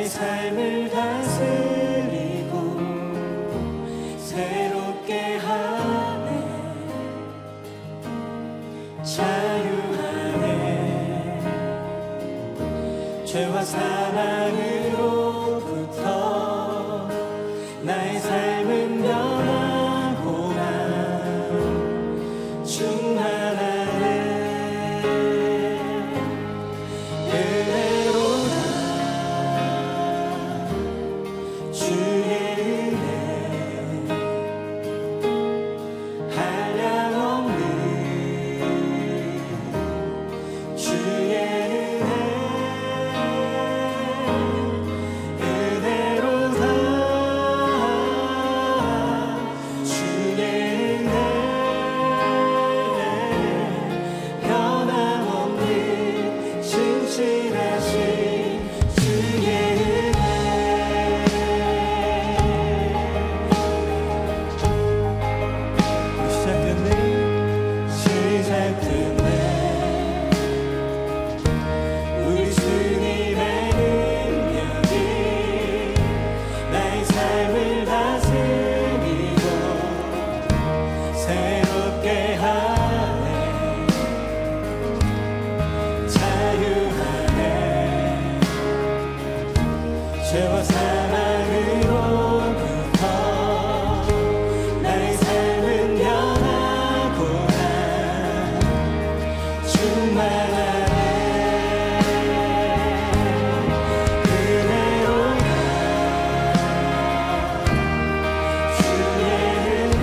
나의 삶을 다스리고 새롭게 하네. 자유하네. 죄와 사랑으로부터 나의 삶은 변하고나 충만하네. 은혜로다 주의 은혜 한량없는 주의 은혜. 은혜로다 주의 은혜 변함없는 신실하신 주의 은혜. 시작됐네. 우리 주님의 능력이 나의 삶을 다스리고 새롭게 하네. 자유하네. 죄와 사랑으로부터 나의 삶은 변하고나 충만하네. 은혜로다 주의 은혜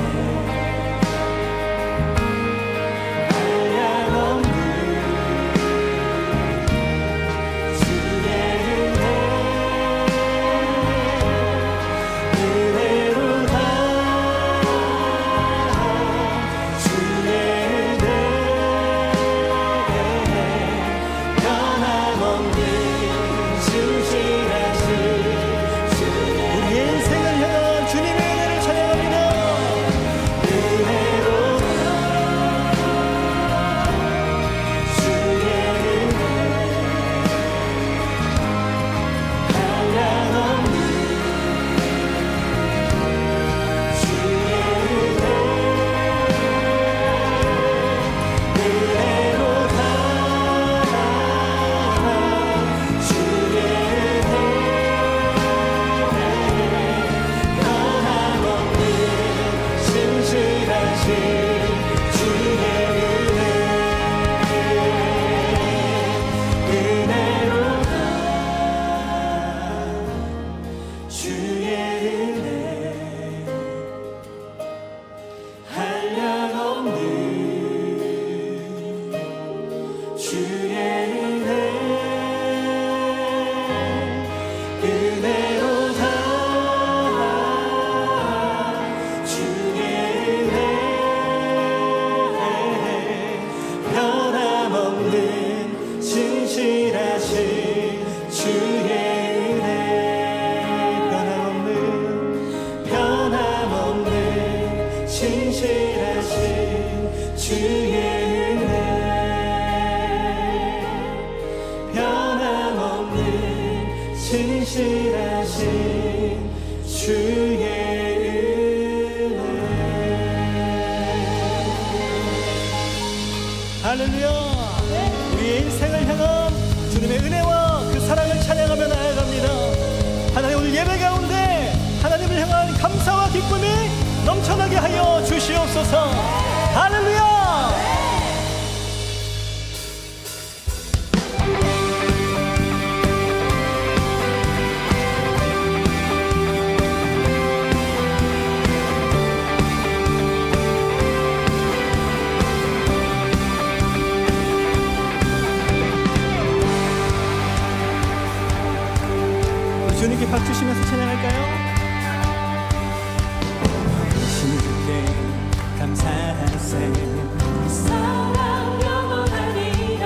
한량없는 주의 은혜. 은혜로다 주의 은혜 변함없는 신실하신 주의. 우리의 인생을 향한 주님의 은혜를 찬양합니다. 은혜로다 주의 은혜 한량없는 주의 은혜. 은혜로다 주의 은혜 변함없는 신실하신 주의 은혜. 은혜로다 주의 은혜 한량없는 주의 은혜. 은혜로다 주의 은혜 변함없는 신실하신 주의 은혜. 변함없는 신실하신 주의 은혜. 변함없는 신실하신 주의 은혜. 할렐루야. 우리의 인생을 향한 주님의 은혜와 그 사랑을 찬양하며 나아갑니다. 하나님, 오늘 예배 가운데 하나님을 향한 감사와 기쁨이 넘쳐나게 하여 주시옵소서. 할렐루야. 주님께 박수 주시면서 찬양할까요? 대신 주께 감사하세. 사랑 영원하리라.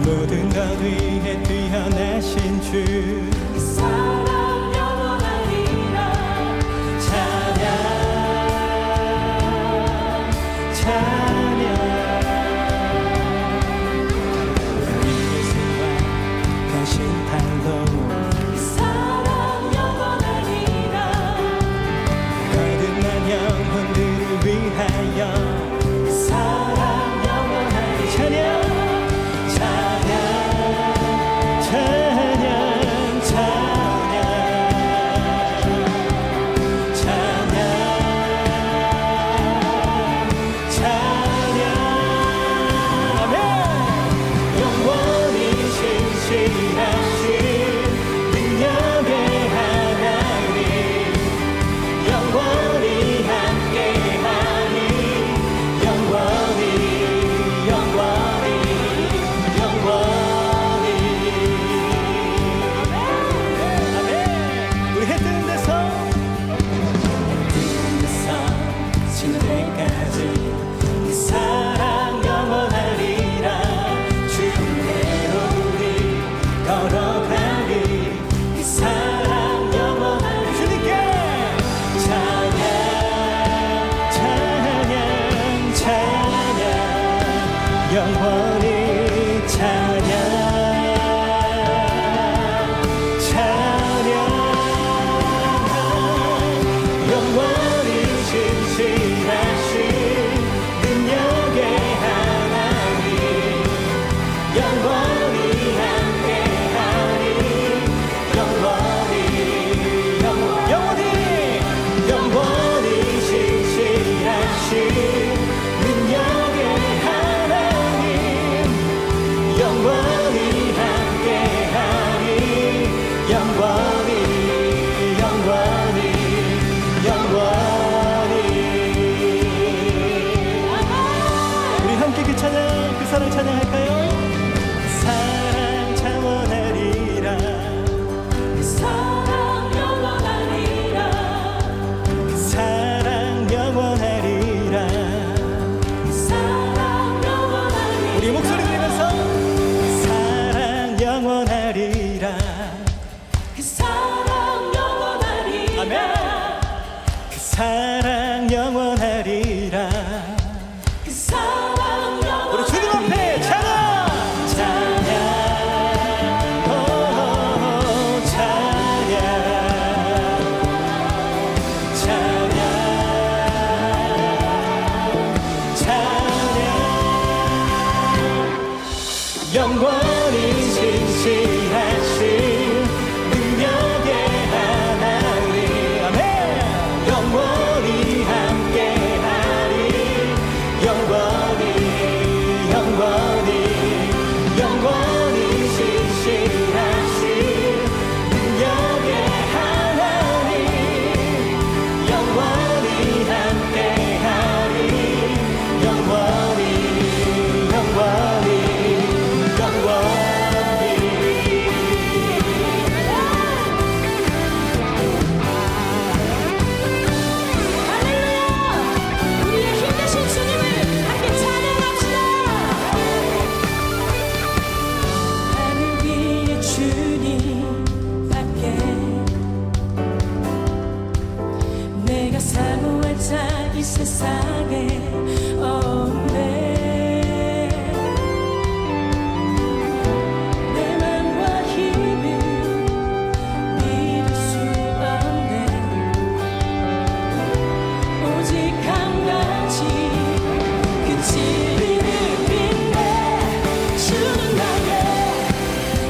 모든 것 위에 뛰어나신 주 사랑 영원하리라. 찬양 찬양. 우리의 생활 가신 팔로 그 사랑 영원하리라. 아멘. 그 사랑 영원하리라. 그 사랑 영원하리라. 우리 주님 앞에 찬양 찬양 오 찬양 찬양 찬양 영원히 진실하신 능력의 하나님 아멘 영원히 함께하리 영원히 영원히 영원히 진실하신 능력의 하나님 영원히 함께하리 영원히 영원히 할렐루야. 우리의 힘내신 주님을 함께 찬양합시다. 하늘 위에 주님밖에 내가 사모할 자 이 세상에 없네. 내 맘과 힘을 믿을 수 없네. 오직 한 가지 그 진리를 빛내 주는 나의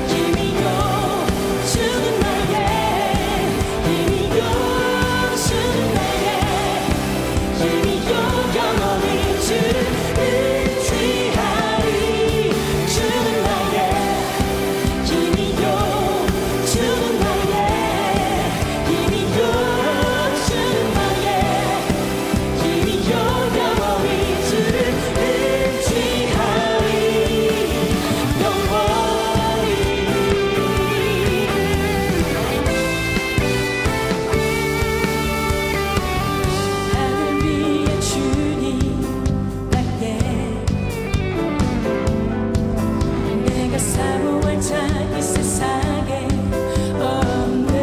힘이요 주는 나의 힘이요 주는 나의 힘이요 영원히 주를 의지하리 주는 나의 힘이요 주는 나의 힘이요 주는 나의 힘이요 영원히 주를 의지하리 영원히. 하늘 위에 주님밖에 내가 사모할 자 이 세상에 없네.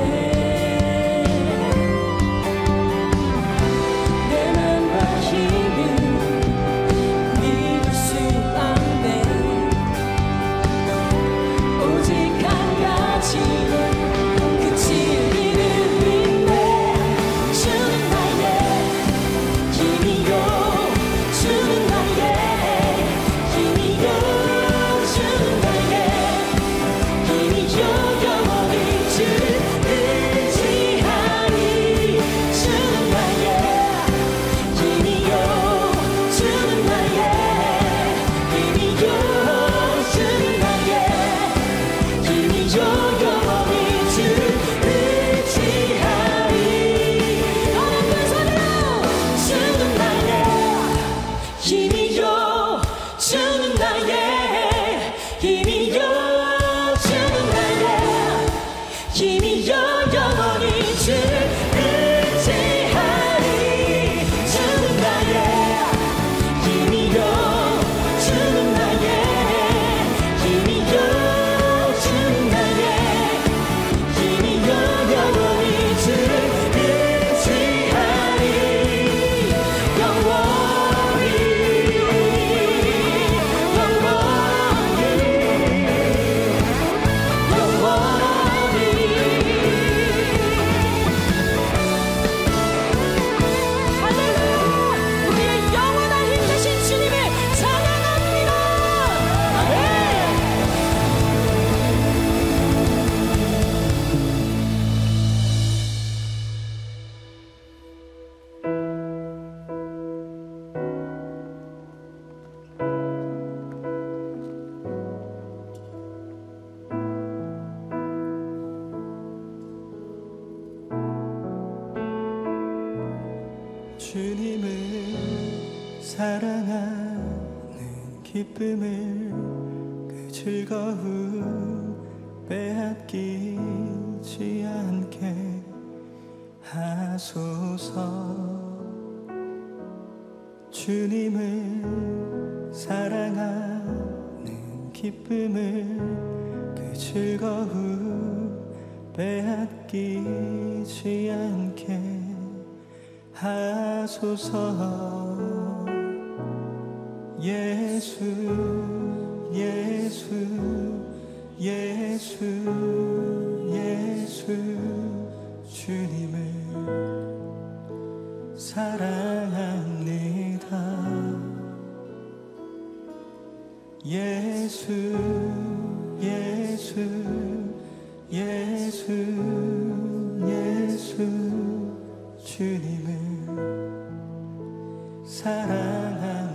내 맘과 힘을 믿을 수 없네. 오직 한 가지 그 진리를 빛내 주는 나의 힘이요 주는 나의 힘이요 주는 나의 힘이요 영원히 주를 의지하리 주는 나의 힘이요 주는 나의 힘이요 주는 나의 힘이요 영원히 주를 의지하리. 너는 그 손으로 주는 나의 힘이요 주는 나의 힘이요 주는 나의 힘이요 영원히 주를 의지하리 주는 나의 힘이요 주는 나의 힘이요 주는 나의 힘이요 영원히 주를 의지하리 영원히 할렐루야. 우리의 영원한 힘 되신 주님을 찬양합니다. 아멘. 주님을 사랑하는 기쁨을 그 즐거움 빼앗기지 않게 하소서. 주님을 사랑하는 기쁨을 그 즐거움 빼앗기지 아끼지 않게 하소서. 예수 예수 예수 예수 주님을 사랑합니다. 예수 예수 예수 예수 주님을 사랑합니다.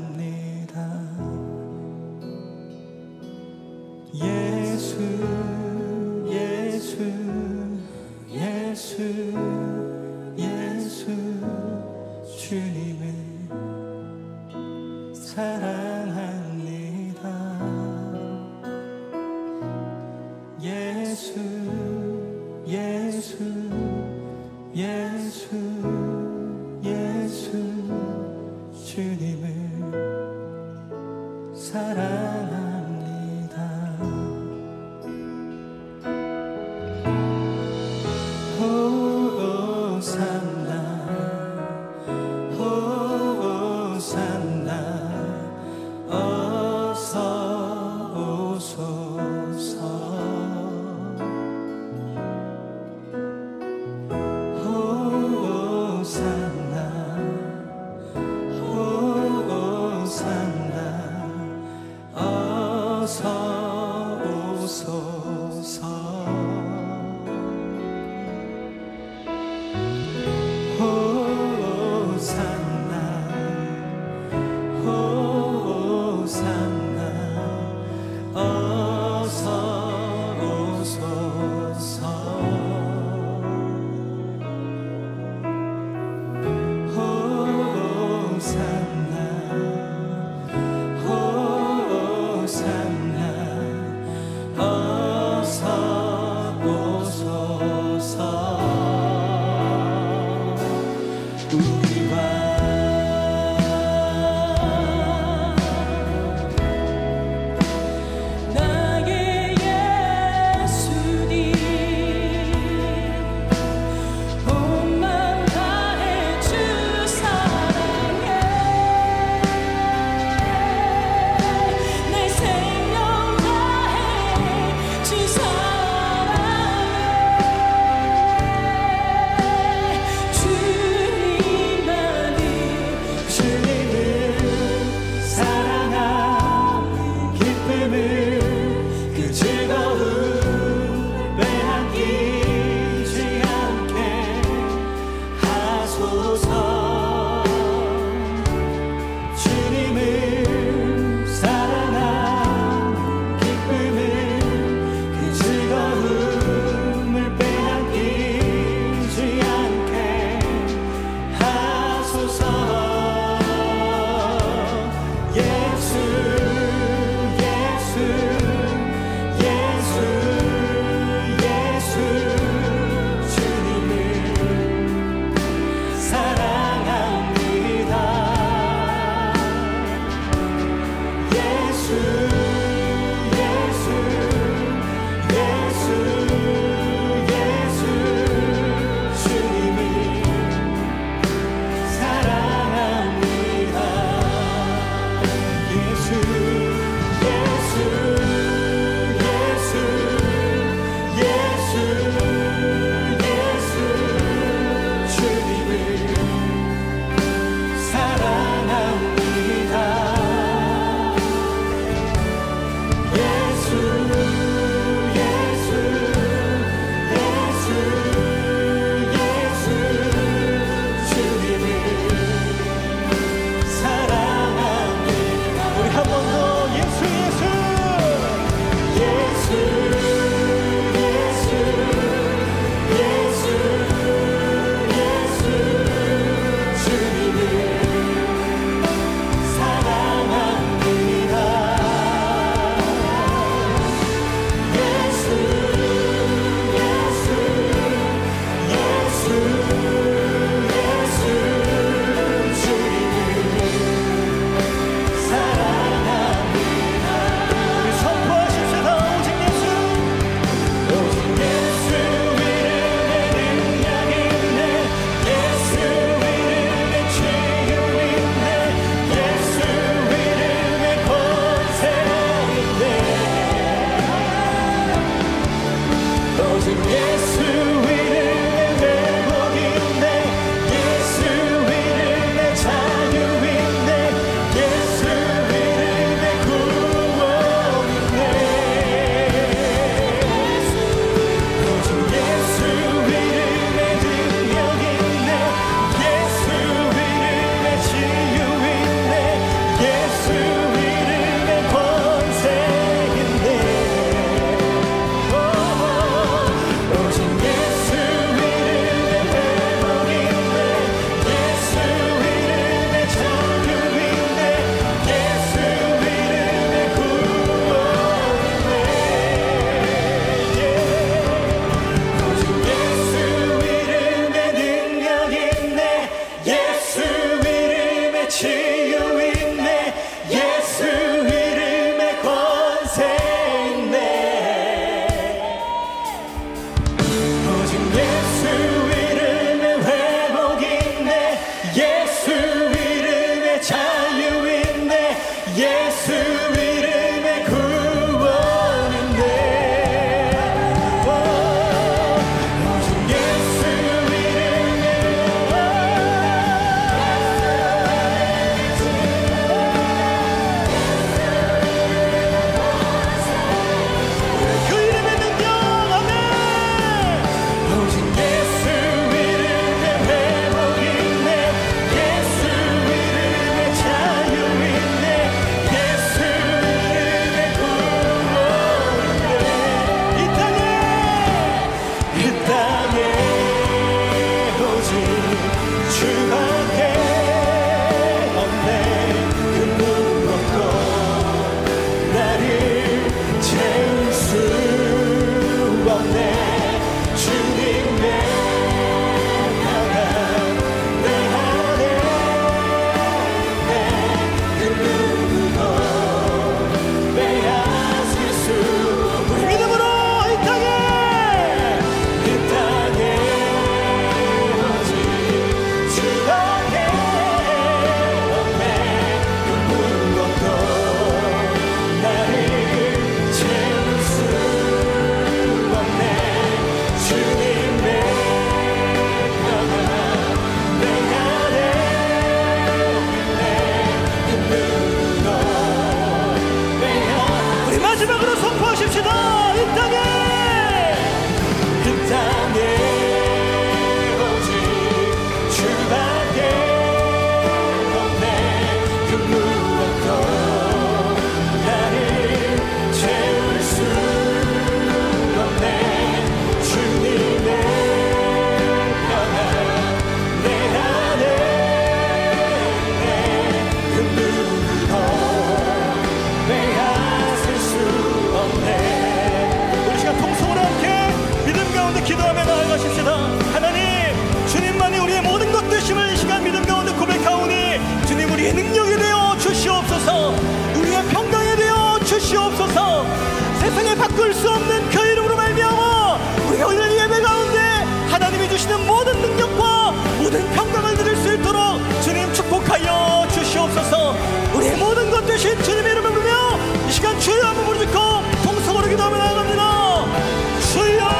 예수 예수 예수 예수 주님을 사랑합니다. 예수 예수 예수 예수 주님을 사랑합니다. 호산나 호산나 어서 오소서. 가운데 기도하며 나아가십시다. 하나님, 주님만이 우리의 모든 것 되심을 이 시간 믿음 가운데 고백하오니 주님, 우리의 능력이 되어 주시옵소서. 우리의 평강이 되어 주시옵소서. 세상에 바꿀 수 없는 그 이름으로 말미암아 우리가 오늘 예배 가운데 하나님이 주시는 모든 능력과 모든 평강을 누릴 수 있도록 주님 축복하여 주시옵소서. 우리의 모든 것 되신 주님의 이름을 부르며 이 시간 주여 한번 부르짖고 통성으로 기도하며 나아갑니다. 주여,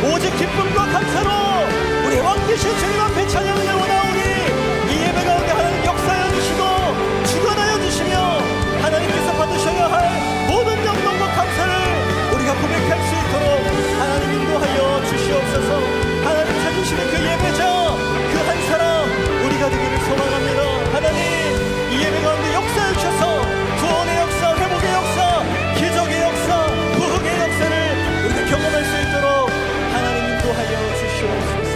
오직 기쁨과 감사로 우리 왕 되신 주님 앞에 찬양을 원하오니 이 예배 가운데 하나님 역사하여 주시고 주관하여 주시며 하나님께서 받으셔야 할 모든 영광과 감사를 우리가 고백할 수 있도록 하나님 인도하여 주시옵소서. 하나님 찾으시는 그 예배자 그 한 사람 우리가 되기를 소망합니다. 하나님, 이 예배 가운데 역사해 주셔서 구원의 역사, 회복의 역사, 기적의 역사, 부흥의 역사를 우리가 경험할 수 있도록 하나님 인도하여 주시옵소서.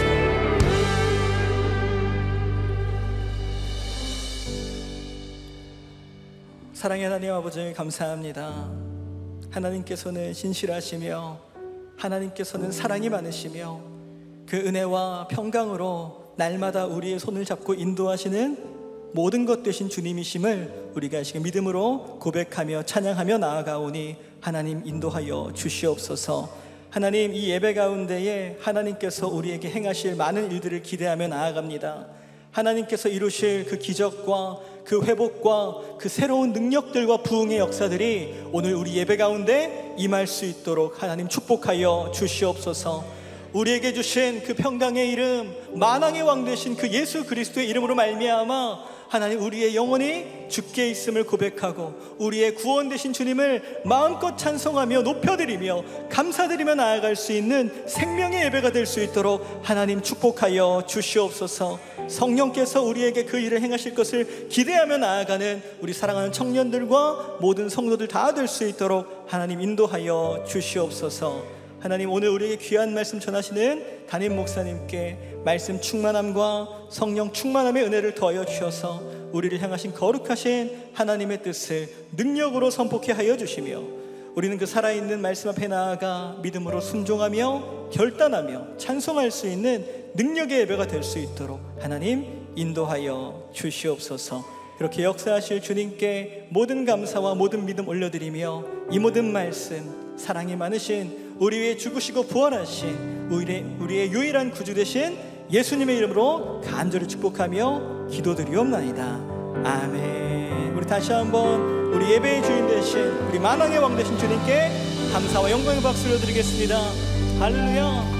사랑의 하나님 아버지, 감사합니다. 하나님께서는 신실하시며 하나님께서는 사랑이 많으시며 그 은혜와 평강으로 날마다 우리의 손을 잡고 인도하시는 모든 것 되신 주님이심을 우리가 지금 믿음으로 고백하며 찬양하며 나아가오니 하나님 인도하여 주시옵소서. 하나님, 이 예배 가운데에 하나님께서 우리에게 행하실 많은 일들을 기대하며 나아갑니다. 하나님께서 이루실 그 기적과 그 회복과 그 새로운 능력들과 부흥의 역사들이 오늘 우리 예배 가운데 임할 수 있도록 하나님 축복하여 주시옵소서. 우리에게 주신 그 평강의 이름, 만왕의 왕 되신 그 예수 그리스도의 이름으로 말미암아 하나님, 우리의 영혼이 주께 있음을 고백하고 우리의 구원 되신 주님을 마음껏 찬송하며 높여드리며 감사드리며 나아갈 수 있는 생명의 예배가 될 수 있도록 하나님 축복하여 주시옵소서. 성령께서 우리에게 그 일을 행하실 것을 기대하며 나아가는 우리 사랑하는 청년들과 모든 성도들 다 될 수 있도록 하나님 인도하여 주시옵소서. 하나님, 오늘 우리에게 귀한 말씀 전하시는 담임 목사님께 말씀 충만함과 성령 충만함의 은혜를 더하여 주셔서 우리를 향하신 거룩하신 하나님의 뜻을 능력으로 선포케 하여 주시며 우리는 그 살아있는 말씀 앞에 나아가 믿음으로 순종하며 결단하며 찬송할 수 있는 능력의 예배가 될 수 있도록 하나님 인도하여 주시옵소서. 이렇게 역사하실 주님께 모든 감사와 모든 믿음 올려드리며 이 모든 말씀, 사랑이 많으신 우리 위에 죽으시고 부활하신 우리의 유일한 구주 되신 예수님의 이름으로 간절히 축복하며 기도드리옵나이다. 아멘. 우리 다시 한번 우리 예배의 주인 되신 우리 만왕의 왕 되신 주님께 감사와 영광의 박수를 드리겠습니다. 할렐루야.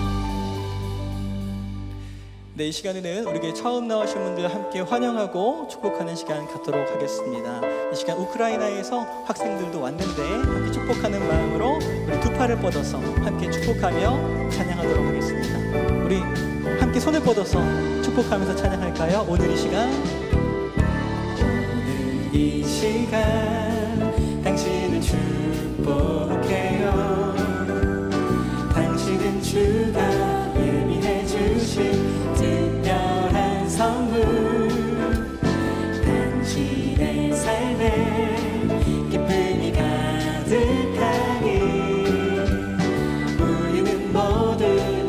네, 이 시간에는 우리에게 처음 나오신 분들 함께 환영하고 축복하는 시간 갖도록 하겠습니다. 이 시간 우크라이나에서 학생들도 왔는데 함께 축복하는 마음으로 우리 두 팔을 뻗어서 함께 축복하며 찬양하도록 하겠습니다. 우리 함께 손을 뻗어서 축복하면서 찬양할까요? 오늘 이 시간, 오늘 이 시간 당신을 축복해요. 당신은 주가 예비해 주신 특별한 선물, 당신의 삶에 기쁨이 가득하니 우리는 모두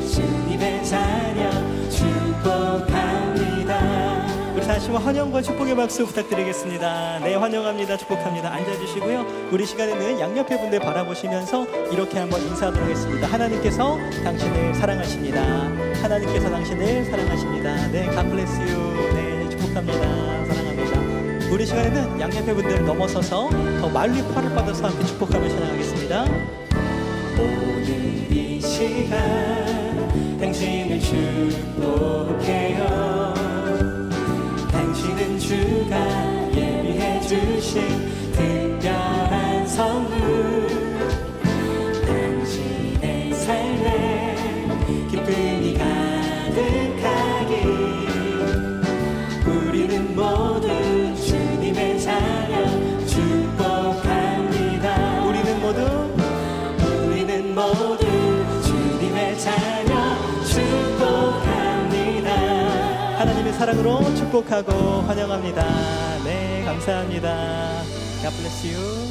주님의 자녀 축복합니다. 우리 다시 한번 환영과 축복의 박수 부탁드리겠습니다. 네, 환영합니다. 축복합니다. 앉아주시고요. 우리 시간에는 양옆에 분들 바라보시면서 이렇게 한번 인사하도록 하겠습니다. 하나님께서 당신을 사랑하십니다. 하나님께서 당신을 사랑하십니다. 네, God bless you. 네, 축복합니다. 사랑합니다. 우리 시간에는 양옆에 분들 넘어서서 더 멀리 팔을 뻗어서 함께 축복하며 찬양하겠습니다. 오늘 이 시간 당신을 축복해요. 당신은 주가 예비해 주신 특별한 선물, 당신의 삶에 기쁨이 가득하기 우리는 모두 주 찬양으로 축복하고 환영합니다. 네, 감사합니다. God bless you.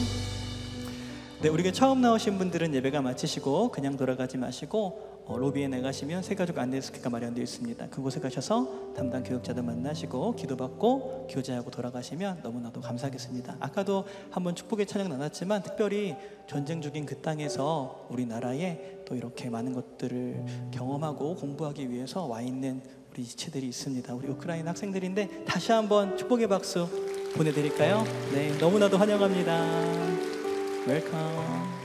네, 우리가 처음 나오신 분들은 예배가 마치시고 그냥 돌아가지 마시고 로비에 나가시면 새가족 안내스키가 마련되어 있습니다. 그곳에 가셔서 담당 교육자들 만나시고 기도받고 교제하고 돌아가시면 너무나도 감사하겠습니다. 아까도 한번 축복의 찬양 나눴지만 특별히 전쟁 중인 그 땅에서 우리나라에 또 이렇게 많은 것들을 경험하고 공부하기 위해서 와 있는 우리 지체들이 있습니다. 우리 우크라이나 학생들인데 다시 한번 축복의 박수 보내드릴까요? 네, 너무나도 환영합니다. 웰컴.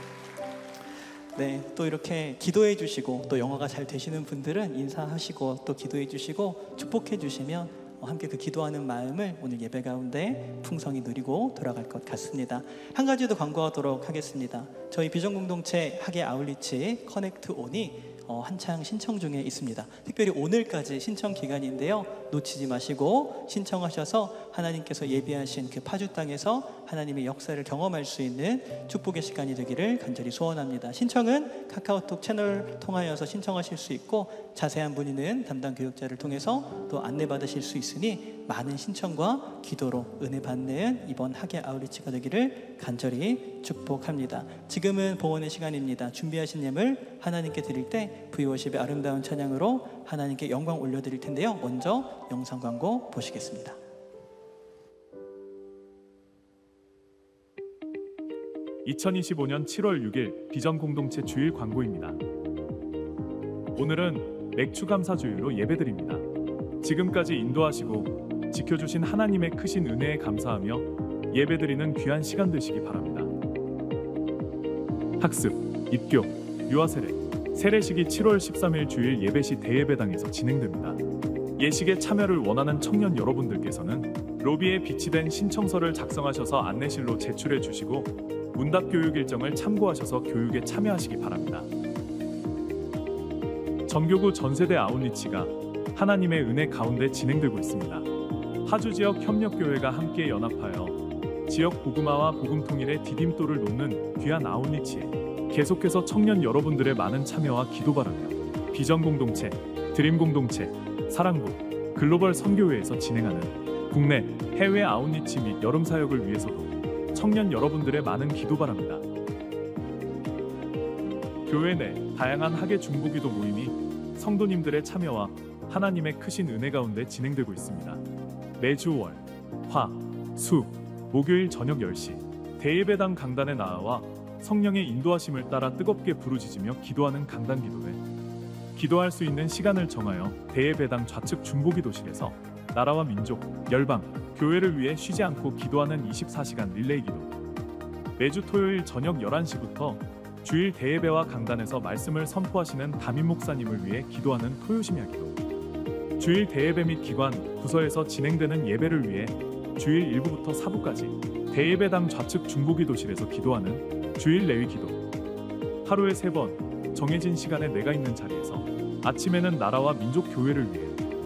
네, 또 이렇게 기도해 주시고 또 영어가 잘 되시는 분들은 인사하시고 또 기도해 주시고 축복해 주시면 함께 그 기도하는 마음을 오늘 예배 가운데 풍성히 누리고 돌아갈 것 같습니다. 한 가지 더 광고하도록 하겠습니다. 저희 비전공동체 학예 아울리치 커넥트 온이 한창 신청 중에 있습니다. 특별히 오늘까지 신청 기간인데요, 놓치지 마시고 신청하셔서 하나님께서 예비하신 그 파주 땅에서 하나님의 역사를 경험할 수 있는 축복의 시간이 되기를 간절히 소원합니다. 신청은 카카오톡 채널 통하여서 신청하실 수 있고 자세한 문의는 담당 교육자를 통해서 또 안내받으실 수 있으니 많은 신청과 기도로 은혜 받는 이번 학예 아울리치가 되기를 간절히 축복합니다. 지금은 봉헌의 시간입니다. 준비하신 예물 하나님께 드릴 때 V워십의 아름다운 찬양으로 하나님께 영광 올려드릴 텐데요, 먼저 영상 광고 보시겠습니다. (2025년 7월 6일) 비전공동체 주일 광고입니다. 오늘은 맥주 감사주일로 예배드립니다. 지금까지 인도하시고 지켜주신 하나님의 크신 은혜에 감사하며 예배드리는 귀한 시간 되시기 바랍니다. 학습, 입교, 유아세례, 세례식이 7월 13일 주일 예배시 대예배당에서 진행됩니다. 예식에 참여를 원하는 청년 여러분들께서는 로비에 비치된 신청서를 작성하셔서 안내실로 제출해 주시고 문답 교육 일정을 참고하셔서 교육에 참여하시기 바랍니다. 전교구 전세대 아웃리치가 하나님의 은혜 가운데 진행되고 있습니다. 파주 지역 협력교회가 함께 연합하여 지역 복음화와 복음 통일의 디딤돌을 놓는 귀한 아웃리치에 계속해서 청년 여러분들의 많은 참여와 기도 바라며 비전공동체, 드림공동체, 사랑부, 글로벌 선교회에서 진행하는 국내, 해외 아웃리치 및 여름 사역을 위해서도 청년 여러분들의 많은 기도 바랍니다. 교회 내 다양한 학예 중보기도 모임이 성도님들의 참여와 하나님의 크신 은혜 가운데 진행되고 있습니다. 매주 월, 화, 수, 목요일 저녁 10시 대예배당 강단에 나아와 성령의 인도하심을 따라 뜨겁게 부르짖으며 기도하는 강단 기도회. 기도할 수 있는 시간을 정하여 대예배당 좌측 중보기도실에서 나라와 민족, 열방, 교회를 위해 쉬지 않고 기도하는 24시간 릴레이 기도. 매주 토요일 저녁 11시부터 주일 대예배와 강단에서 말씀을 선포하시는 담임 목사님을 위해 기도하는 토요심야 기도. 주일 대예배 및 기관, 부서에서 진행되는 예배를 위해 주일 1부부터 4부까지 대예배당 좌측 중보기도실에서 기도하는 주일 레위 기도. 하루에 3번 정해진 시간에 내가 있는 자리에서 아침에는 나라와 민족 교회를 위해,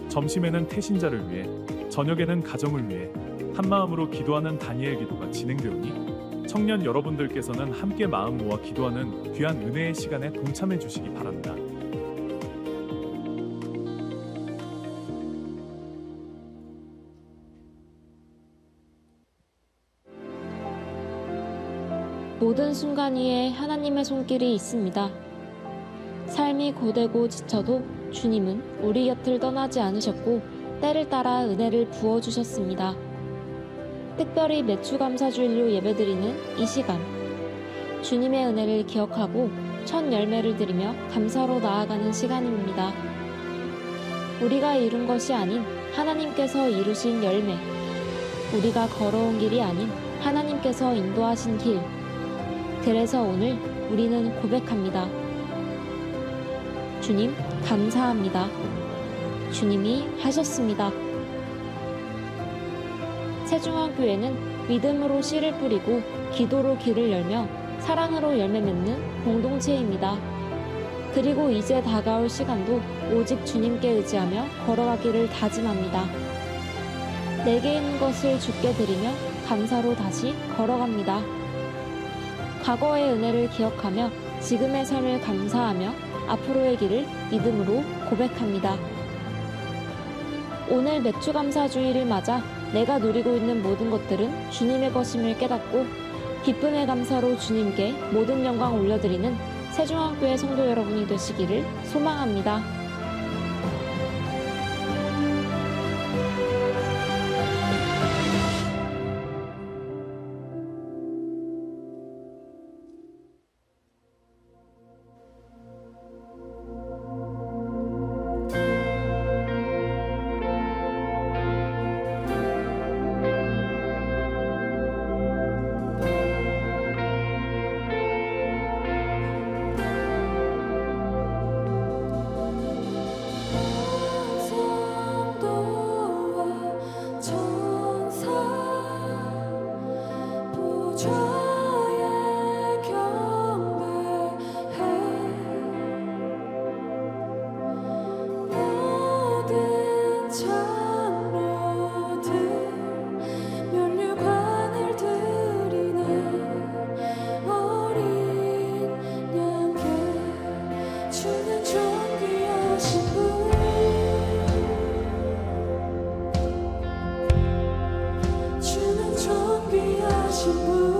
점심에는 태신자를 위해, 저녁에는 가정을 위해 한마음으로 기도하는 다니엘 기도가 진행되오니 청년 여러분들께서는 함께 마음 모아 기도하는 귀한 은혜의 시간에 동참해 주시기 바랍니다. 모든 순간 위에 하나님의 손길이 있습니다. 삶이 고되고 지쳐도 주님은 우리 곁을 떠나지 않으셨고 때를 따라 은혜를 부어주셨습니다. 특별히 매추감사주일로 예배드리는 이 시간, 주님의 은혜를 기억하고 첫 열매를 드리며 감사로 나아가는 시간입니다. 우리가 이룬 것이 아닌 하나님께서 이루신 열매, 우리가 걸어온 길이 아닌 하나님께서 인도하신 길. 그래서 오늘 우리는 고백합니다. 주님, 감사합니다. 주님이 하셨습니다. 세중앙교회는 믿음으로 씨를 뿌리고 기도로 길을 열며 사랑으로 열매 맺는 공동체입니다. 그리고 이제 다가올 시간도 오직 주님께 의지하며 걸어가기를 다짐합니다. 내게 있는 것을 주께 드리며 감사로 다시 걸어갑니다. 과거의 은혜를 기억하며 지금의 삶을 감사하며 앞으로의 길을 믿음으로 고백합니다. 오늘 매추감사주의를 맞아 내가 누리고 있는 모든 것들은 주님의 것임을 깨닫고 기쁨의 감사로 주님께 모든 영광 올려드리는 세중앙교회 성도 여러분이 되시기를 소망합니다. 주는 존귀하신 분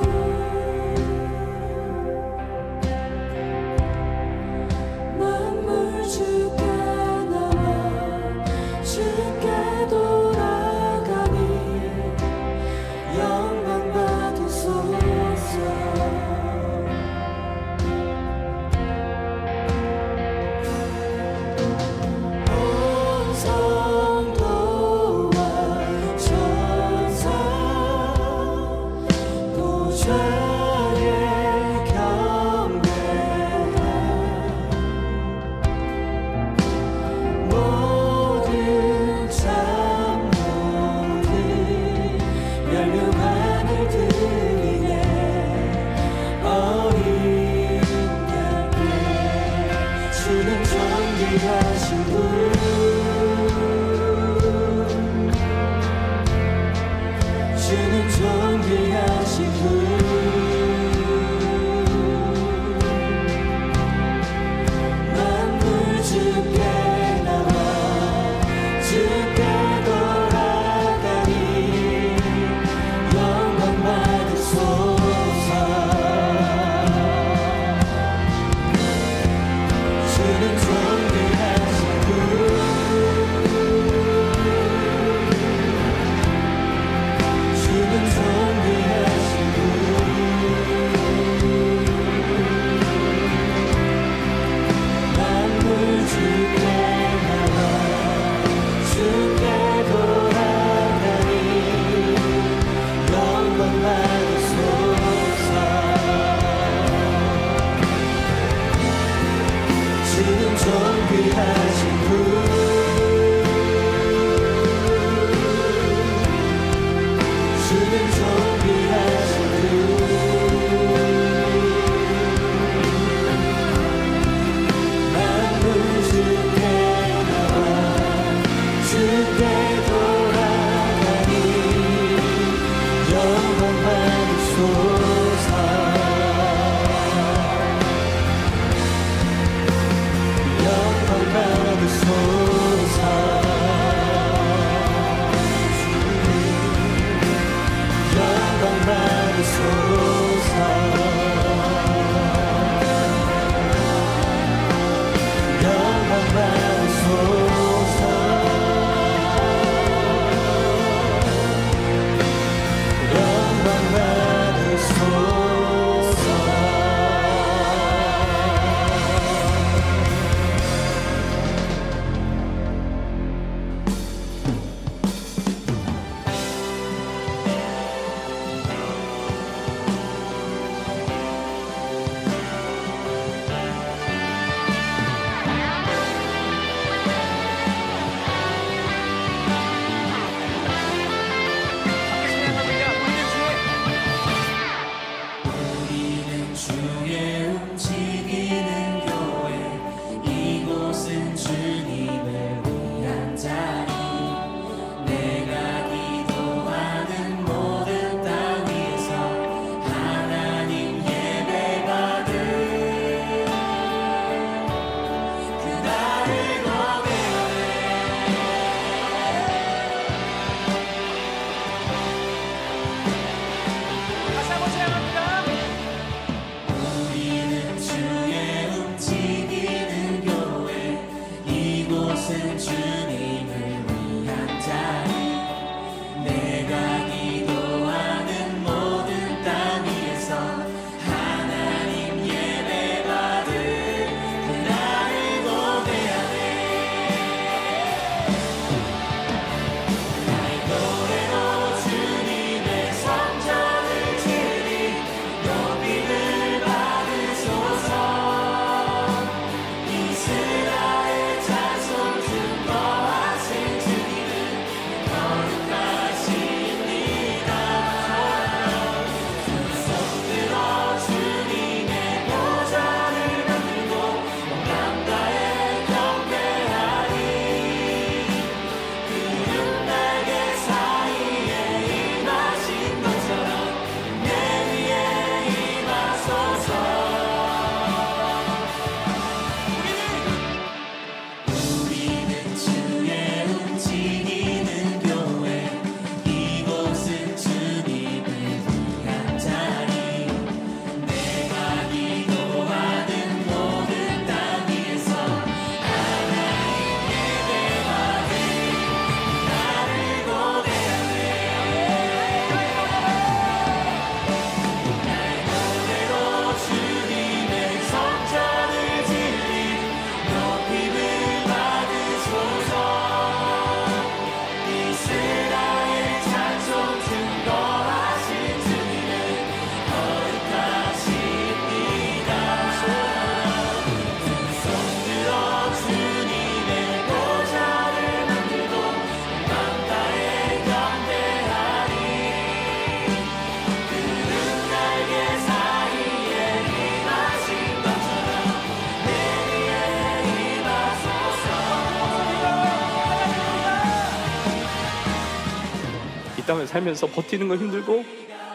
인생을 살면서 버티는 건 힘들고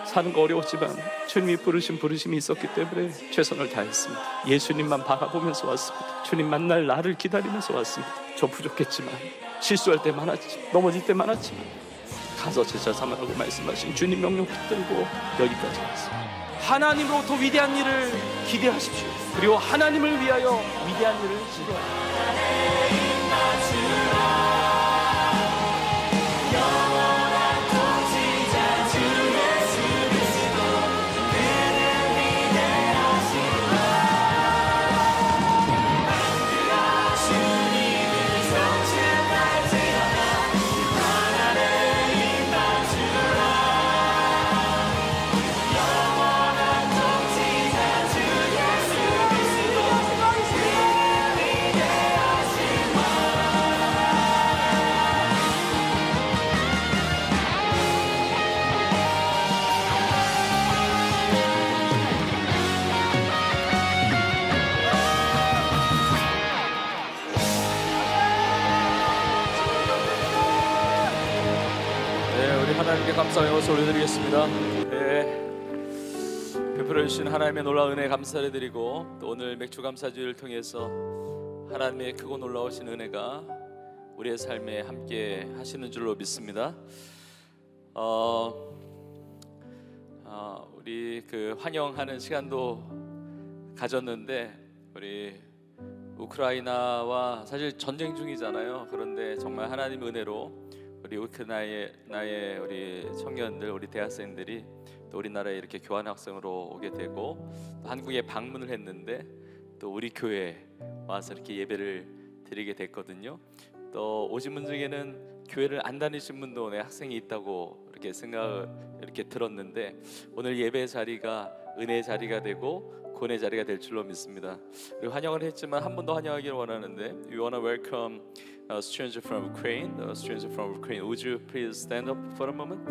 사는 거 어려웠지만 주님이 부르신 부르심이 있었기 때문에 최선을 다했습니다. 예수님만 바라보면서 왔습니다. 주님 만날 나를 기다리면서 왔습니다. 저 부족했지만, 실수할 때 많았지만, 넘어질 때 많았지만 가서 제자 삼으라고 말씀하신 주님 명령 붙들고 여기까지 왔습니다. 하나님으로부터 위대한 일을 기대하십시오. 그리고 하나님을 위하여 위대한 일을 기대하십시오. 하나님께 감사의 것을 올려드리겠습니다. 베풀어 주신 하나님의 놀라운 은혜 감사드리고, 또 오늘 맥주 감사주의를 통해서 하나님의 크고 놀라우신 은혜가 우리의 삶에 함께 하시는 줄로 믿습니다. 우리 그 환영하는 시간도 가졌는데, 우리 우크라이나와 사실 전쟁 중이잖아요. 그런데 정말 하나님의 은혜로 우리 우크라이나의 우리 청년들, 우리 대학생들이 또 우리나라에 이렇게 교환 학생으로 오게 되고, 또 한국에 방문을 했는데 또 우리 교회에 와서 이렇게 예배를 드리게 됐거든요. 또 오신 분 중에는 교회를 안 다니신 분도 내 학생이 있다고 이렇게 생각을 이렇게 들었는데, 오늘 예배 자리가 은혜의 자리가 되고 구원의 자리가 될 줄로 믿습니다. 그리고 환영을 했지만 한 번 더 환영하기를 원하는데, We wanna welcome a stranger from Ukraine. A stranger from Ukraine. Would you please stand up for a moment?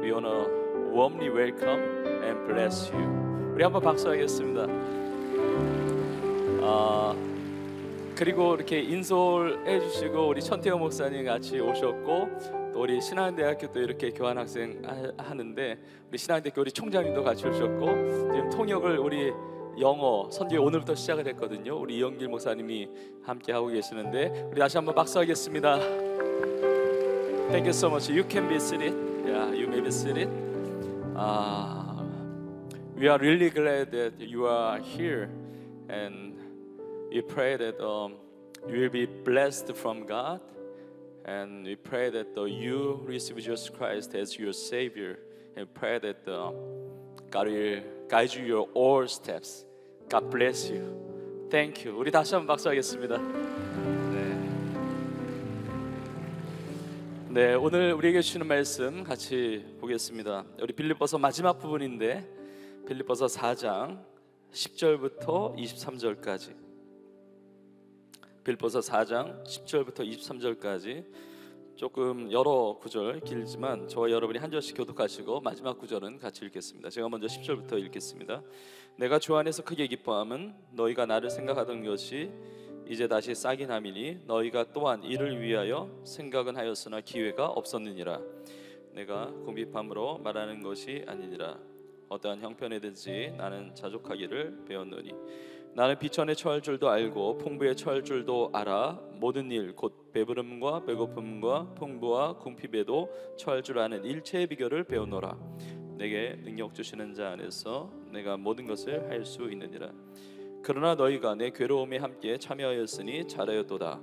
We wanna warmly welcome and bless you. 우리 한번 박수하겠습니다. 그리고 이렇게 인솔해 주시고 우리 천태호 목사님 같이 오셨고, 또 우리 신한대학교 또 이렇게 교환 학생 하는데 우리 신한대학교 우리 총장님도 같이 오셨고, 지금 통역을 우리 영어 선교회 오늘부터 시작을 했거든요. 우리 이영길 목사님이 함께 하고 계시는데, 우리 다시 한번 박수하겠습니다. Thank you so much. You can be seated. Yeah, you may be seated. We are really glad that you are here, and we pray that you will be blessed from God, and we pray that you receive Jesus Christ as your Savior, and pray that God will guide you your all steps. God bless you. Thank you. 우리 다시 한번 박수하겠습니다. 네, 오늘 우리에게 주시는 말씀 같이 보겠습니다. 우리 빌립보서 마지막 부분인데, 빌립보서 4장 10절부터 23절까지. 빌립보서 4장 10절부터 23절까지 조금 여러 구절 길지만 저와 여러분이 한 절씩 교독하시고 마지막 구절은 같이 읽겠습니다. 제가 먼저 10절부터 읽겠습니다. 내가 주 안에서 크게 기뻐함은 너희가 나를 생각하던 것이 이제 다시 싹이 남이니 너희가 또한 이를 위하여 생각은 하였으나 기회가 없었느니라. 내가 궁핍함으로 말하는 것이 아니니라. 어떠한 형편에든지 나는 자족하기를 배웠노니 나는 비천에 처할 줄도 알고 풍부에 처할 줄도 알아. 모든 일 곧 배부름과 배고픔과 풍부와 궁핍에도 처할 줄 아는 일체의 비결을 배우노라. 내게 능력 주시는 자 안에서 내가 모든 것을 할 수 있느니라. 그러나 너희가 내 괴로움에 함께 참여하였으니 잘하였도다.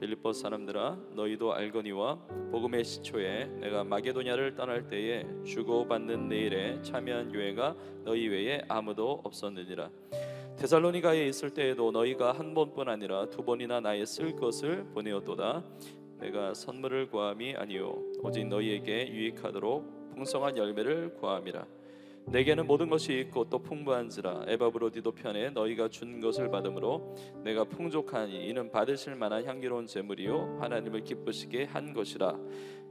빌립보 사람들아, 너희도 알거니와 복음의 시초에 내가 마게도냐를 떠날 때에 주고받는 내 일에 참여한 교회가 너희 외에 아무도 없었느니라. 데살로니가에 있을 때에도 너희가 한 번뿐 아니라 두 번이나 나의 쓸 것을 보내었도다. 내가 선물을 구함이 아니요 오직 너희에게 유익하도록 풍성한 열매를 구함이라. 내게는 모든 것이 있고 또 풍부한지라. 에바브로디도 편에 너희가 준 것을 받음으로 내가 풍족하니 이는 받으실 만한 향기로운 제물이요 하나님을 기쁘시게 한 것이라.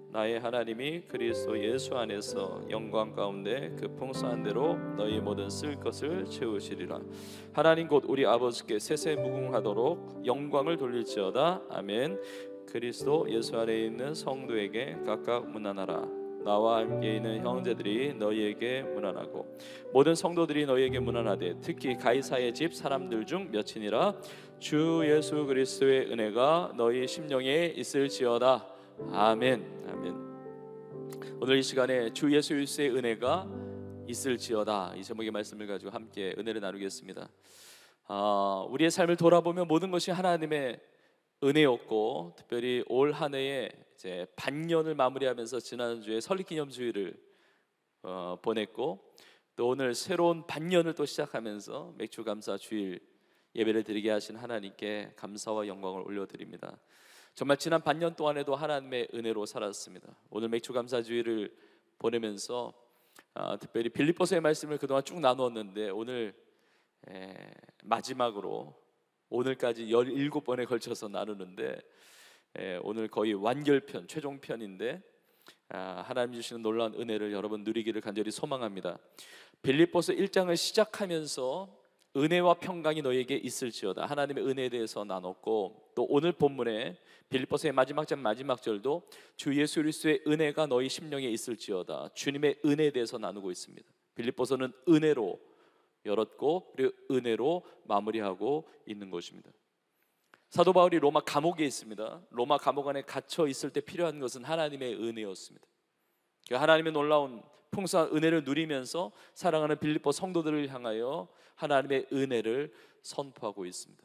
나의 하나님이 그리스도 예수 안에서 영광 가운데 그 풍성한 대로 너희 모든 쓸 것을 채우시리라. 하나님 곧 우리 아버지께 세세무궁하도록 영광을 돌릴지어다. 아멘. 그리스도 예수 안에 있는 성도에게 각각 문안하라. 나와 함께 있는 형제들이 너희에게 문안하고 모든 성도들이 너희에게 문안하되 특히 가이사의 집 사람들 중 몇이니라. 주 예수 그리스도의 은혜가 너희 심령에 있을지어다. 아멘. 아멘. 오늘 이 시간에 주 예수 그리스도의 은혜가 있을지어다, 이 제목의 말씀을 가지고 함께 은혜를 나누겠습니다. 우리의 삶을 돌아보면 모든 것이 하나님의 은혜였고, 특별히 올 한 해에 이제 반년을 마무리하면서 지난주에 설립기념주일을 보냈고, 또 오늘 새로운 반년을 또 시작하면서 맥주감사주일 예배를 드리게 하신 하나님께 감사와 영광을 올려드립니다. 정말 지난 반년 동안에도 하나님의 은혜로 살았습니다. 오늘 맥주감사주일을 보내면서 특별히 빌립보서의 말씀을 그동안 쭉 나누었는데, 오늘 마지막으로 오늘까지 17번에 걸쳐서 나누는데, 오늘 거의 완결편, 최종편인데 하나님 주시는 놀라운 은혜를 여러분 누리기를 간절히 소망합니다. 빌립보서 1장을 시작하면서 은혜와 평강이 너희에게 있을지어다, 하나님의 은혜에 대해서 나눴고, 또 오늘 본문에 빌립보서의 마지막 장 마지막 절도 주 예수 그리스도의 은혜가 너희 심령에 있을지어다, 주님의 은혜에 대해서 나누고 있습니다. 빌립보서는 은혜로 열었고 그리고 은혜로 마무리하고 있는 것입니다. 사도 바울이 로마 감옥에 있습니다. 로마 감옥 안에 갇혀 있을 때 필요한 것은 하나님의 은혜였습니다. 하나님의 놀라운 풍성한 은혜를 누리면서 사랑하는 빌립보 성도들을 향하여 하나님의 은혜를 선포하고 있습니다.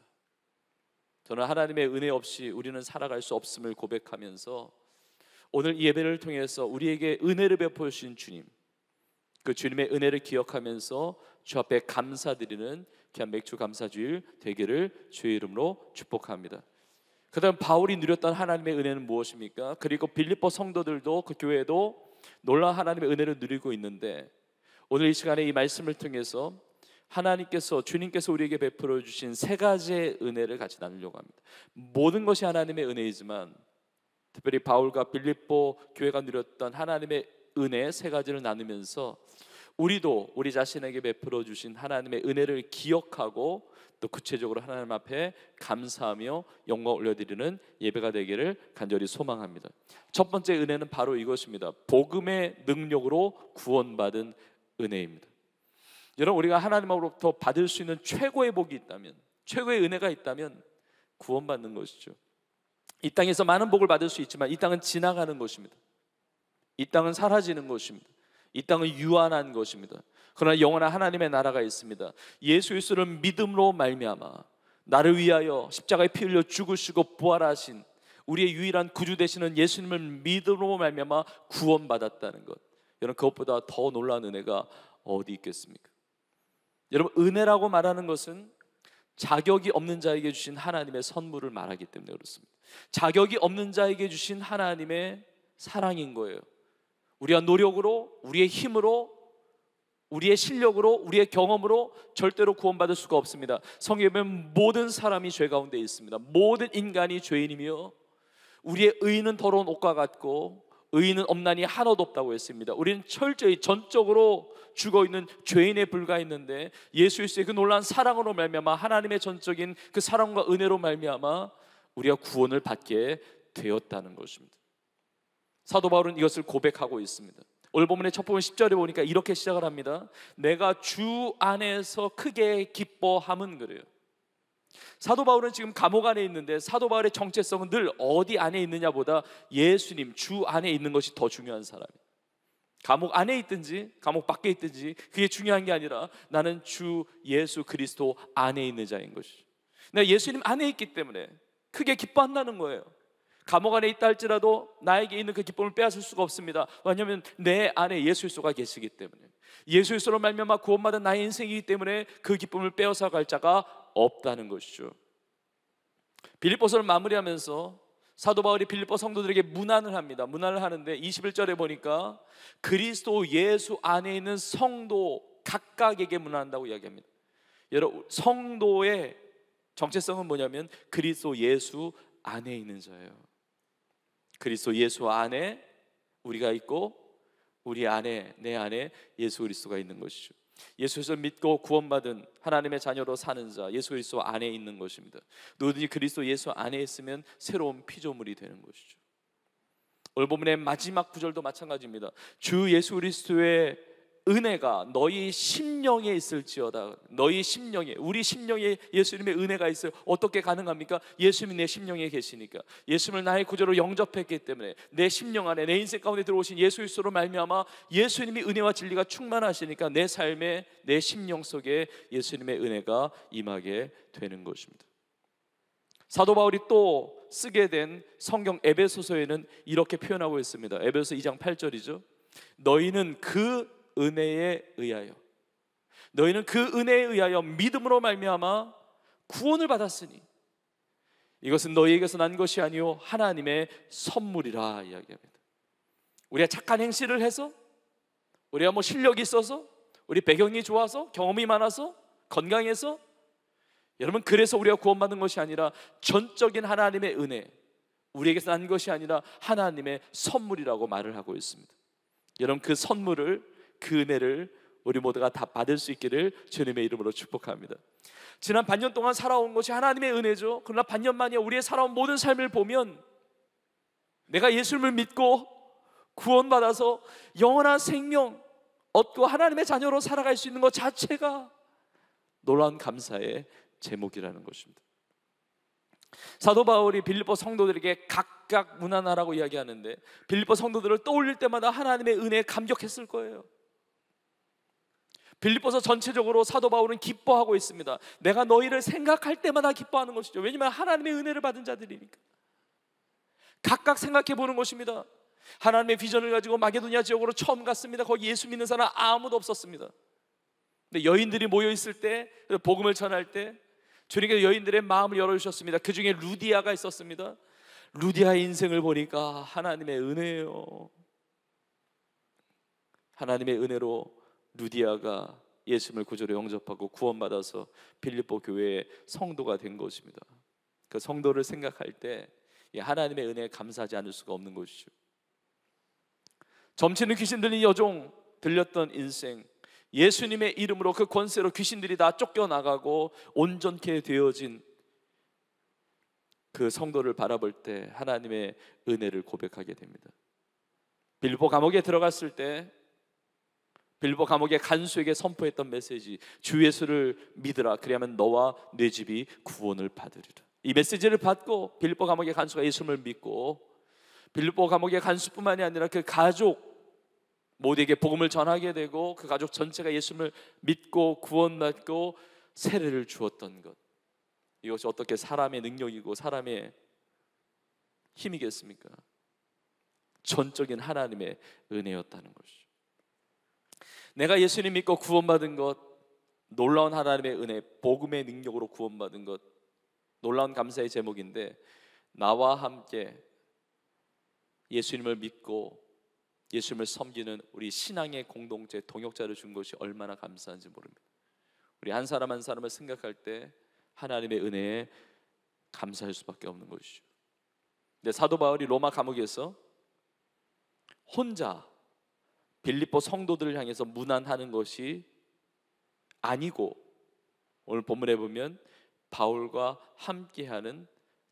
저는 하나님의 은혜 없이 우리는 살아갈 수 없음을 고백하면서 오늘 이 예배를 통해서 우리에게 은혜를 베풀어 주신 주님, 그 주님의 은혜를 기억하면서 주 앞에 감사드리는 귀한 맥주 감사주일 되기를 주의 이름으로 축복합니다. 그 다음 바울이 누렸던 하나님의 은혜는 무엇입니까? 그리고 빌립보 성도들도, 그 교회도 놀라운 하나님의 은혜를 누리고 있는데, 오늘 이 시간에 이 말씀을 통해서 하나님께서, 주님께서 우리에게 베풀어 주신 세 가지의 은혜를 같이 나누려고 합니다. 모든 것이 하나님의 은혜이지만 특별히 바울과 빌립보 교회가 누렸던 하나님의 은혜 세 가지를 나누면서 우리도 우리 자신에게 베풀어 주신 하나님의 은혜를 기억하고 또 구체적으로 하나님 앞에 감사하며 영광 올려드리는 예배가 되기를 간절히 소망합니다. 첫 번째 은혜는 바로 이것입니다. 복음의 능력으로 구원받은 은혜입니다. 여러분, 우리가 하나님으로부터 받을 수 있는 최고의 복이 있다면, 최고의 은혜가 있다면 구원받는 것이죠. 이 땅에서 많은 복을 받을 수 있지만 이 땅은 지나가는 것입니다. 이 땅은 사라지는 것입니다. 이 땅은 유한한 것입니다. 그러나 영원한 하나님의 나라가 있습니다. 예수 그리스도를 믿음으로 말미암아 나를 위하여 십자가에 피 흘려 죽으시고 부활하신 우리의 유일한 구주 되시는 예수님을 믿음으로 말미암아 구원받았다는 것, 여러분, 그것보다 더 놀라운 은혜가 어디 있겠습니까? 여러분, 은혜라고 말하는 것은 자격이 없는 자에게 주신 하나님의 선물을 말하기 때문에 그렇습니다. 자격이 없는 자에게 주신 하나님의 사랑인 거예요. 우리가 노력으로, 우리의 힘으로, 우리의 실력으로, 우리의 경험으로 절대로 구원받을 수가 없습니다. 성경에 보면 모든 사람이 죄 가운데 있습니다. 모든 인간이 죄인이며 우리의 의는 더러운 옷과 같고 의인은 없나니 하나도 없다고 했습니다. 우리는 철저히 전적으로 죽어있는 죄인에 불과했는데 예수 그리스도의 그 놀라운 사랑으로 말미암아, 하나님의 전적인 그 사랑과 은혜로 말미암아 우리가 구원을 받게 되었다는 것입니다. 사도 바울은 이것을 고백하고 있습니다. 오늘 본문의 첫 부분 10절에 보니까 이렇게 시작을 합니다. 내가 주 안에서 크게 기뻐함은, 그래요. 사도 바울은 지금 감옥 안에 있는데 사도 바울의 정체성은 늘 어디 안에 있느냐보다 예수님, 주 안에 있는 것이 더 중요한 사람이에요. 감옥 안에 있든지 감옥 밖에 있든지 그게 중요한 게 아니라 나는 주 예수 그리스도 안에 있는 자인 것이죠. 내가 예수님 안에 있기 때문에 크게 기뻐한다는 거예요. 감옥 안에 있다 할지라도 나에게 있는 그 기쁨을 빼앗을 수가 없습니다. 왜냐하면 내 안에 예수 그리스도가 계시기 때문에, 예수 그리스도로 말미암아 구원받은 나의 인생이기 때문에 그 기쁨을 빼앗아 갈 자가 없다는 것이죠. 빌립보서를 마무리하면서 사도 바울이 빌립보 성도들에게 문안을 합니다. 문안을 하는데 21절에 보니까 그리스도 예수 안에 있는 성도 각각에게 문안한다고 이야기합니다. 여러분, 성도의 정체성은 뭐냐면 그리스도 예수 안에 있는 자예요. 그리스도 예수 안에 우리가 있고 우리 안에, 내 안에 예수 그리스도가 있는 것이죠. 예수 그리스도를 믿고 구원받은 하나님의 자녀로 사는 자, 예수 그리스도 안에 있는 것입니다. 누구든지 그리스도 예수 안에 있으면 새로운 피조물이 되는 것이죠. 오늘 본문의 마지막 구절도 마찬가지입니다. 주 예수 그리스도의 은혜가 너희 심령에 있을지어다. 너희 심령에, 우리 심령에 예수님의 은혜가 있어요. 어떻게 가능합니까? 예수님이 내 심령에 계시니까. 예수님을 나의 구주로 영접했기 때문에 내 심령 안에, 내 인생 가운데 들어오신 예수 그리스도로 말미암아 예수님이 은혜와 진리가 충만하시니까 내 삶에, 내 심령 속에 예수님의 은혜가 임하게 되는 것입니다. 사도 바울이 또 쓰게 된 성경 에베소서에는 이렇게 표현하고 있습니다. 에베소서 2장 8절이죠. 너희는 그 은혜에 의하여, 너희는 그 은혜에 의하여 믿음으로 말미암아 구원을 받았으니 이것은 너희에게서 난 것이 아니요 하나님의 선물이라 이야기합니다. 우리가 착한 행실을 해서, 우리가 뭐 실력이 있어서, 우리 배경이 좋아서, 경험이 많아서, 건강해서, 여러분 그래서 우리가 구원받는 것이 아니라 전적인 하나님의 은혜, 우리에게서 난 것이 아니라 하나님의 선물이라고 말을 하고 있습니다. 여러분 그 선물을, 그 은혜를 우리 모두가 다 받을 수 있기를 주님의 이름으로 축복합니다. 지난 반년 동안 살아온 것이 하나님의 은혜죠. 그러나 반년 만에 우리의 살아온 모든 삶을 보면 내가 예수님을 믿고 구원받아서 영원한 생명 얻고 하나님의 자녀로 살아갈 수 있는 것 자체가 놀라운 감사의 제목이라는 것입니다. 사도 바울이 빌립보 성도들에게 각각 문안하라고 이야기하는데 빌립보 성도들을 떠올릴 때마다 하나님의 은혜에 감격했을 거예요. 빌립보서 전체적으로 사도 바울은 기뻐하고 있습니다. 내가 너희를 생각할 때마다 기뻐하는 것이죠. 왜냐하면 하나님의 은혜를 받은 자들이니까. 각각 생각해 보는 것입니다. 하나님의 비전을 가지고 마게도니아 지역으로 처음 갔습니다. 거기 예수 믿는 사람 아무도 없었습니다. 근데 여인들이 모여 있을 때, 복음을 전할 때 주님께서 여인들의 마음을 열어주셨습니다. 그 중에 루디아가 있었습니다. 루디아의 인생을 보니까 하나님의 은혜예요. 하나님의 은혜로 루디아가 예수님을 구주로 영접하고 구원받아서 빌립보 교회의 성도가 된 것입니다. 그 성도를 생각할 때 하나님의 은혜에 감사하지 않을 수가 없는 것이죠. 점치는 귀신 들린 여종 들렸던 인생, 예수님의 이름으로 그 권세로 귀신들이 다 쫓겨나가고 온전케 되어진 그 성도를 바라볼 때 하나님의 은혜를 고백하게 됩니다. 빌립보 감옥에 들어갔을 때 빌립보 감옥의 간수에게 선포했던 메시지, 주 예수를 믿으라, 그리하면 너와 네 집이 구원을 받으리라. 이 메시지를 받고 빌립보 감옥의 간수가 예수님을 믿고 빌립보 감옥의 간수뿐만이 아니라 그 가족 모두에게 복음을 전하게 되고 그 가족 전체가 예수님을 믿고 구원받고 세례를 주었던 것, 이것이 어떻게 사람의 능력이고 사람의 힘이겠습니까? 전적인 하나님의 은혜였다는 것이죠. 내가 예수님 믿고 구원받은 것, 놀라운 하나님의 은혜, 복음의 능력으로 구원받은 것, 놀라운 감사의 제목인데 나와 함께 예수님을 믿고 예수님을 섬기는 우리 신앙의 공동체 동역자를 준 것이 얼마나 감사한지 모릅니다. 우리 한 사람 한 사람을 생각할 때 하나님의 은혜에 감사할 수밖에 없는 것이죠. 근데 사도 바울이 로마 감옥에서 혼자 빌립보 성도들을 향해서 문안하는 것이 아니고 오늘 본문에 보면 바울과 함께하는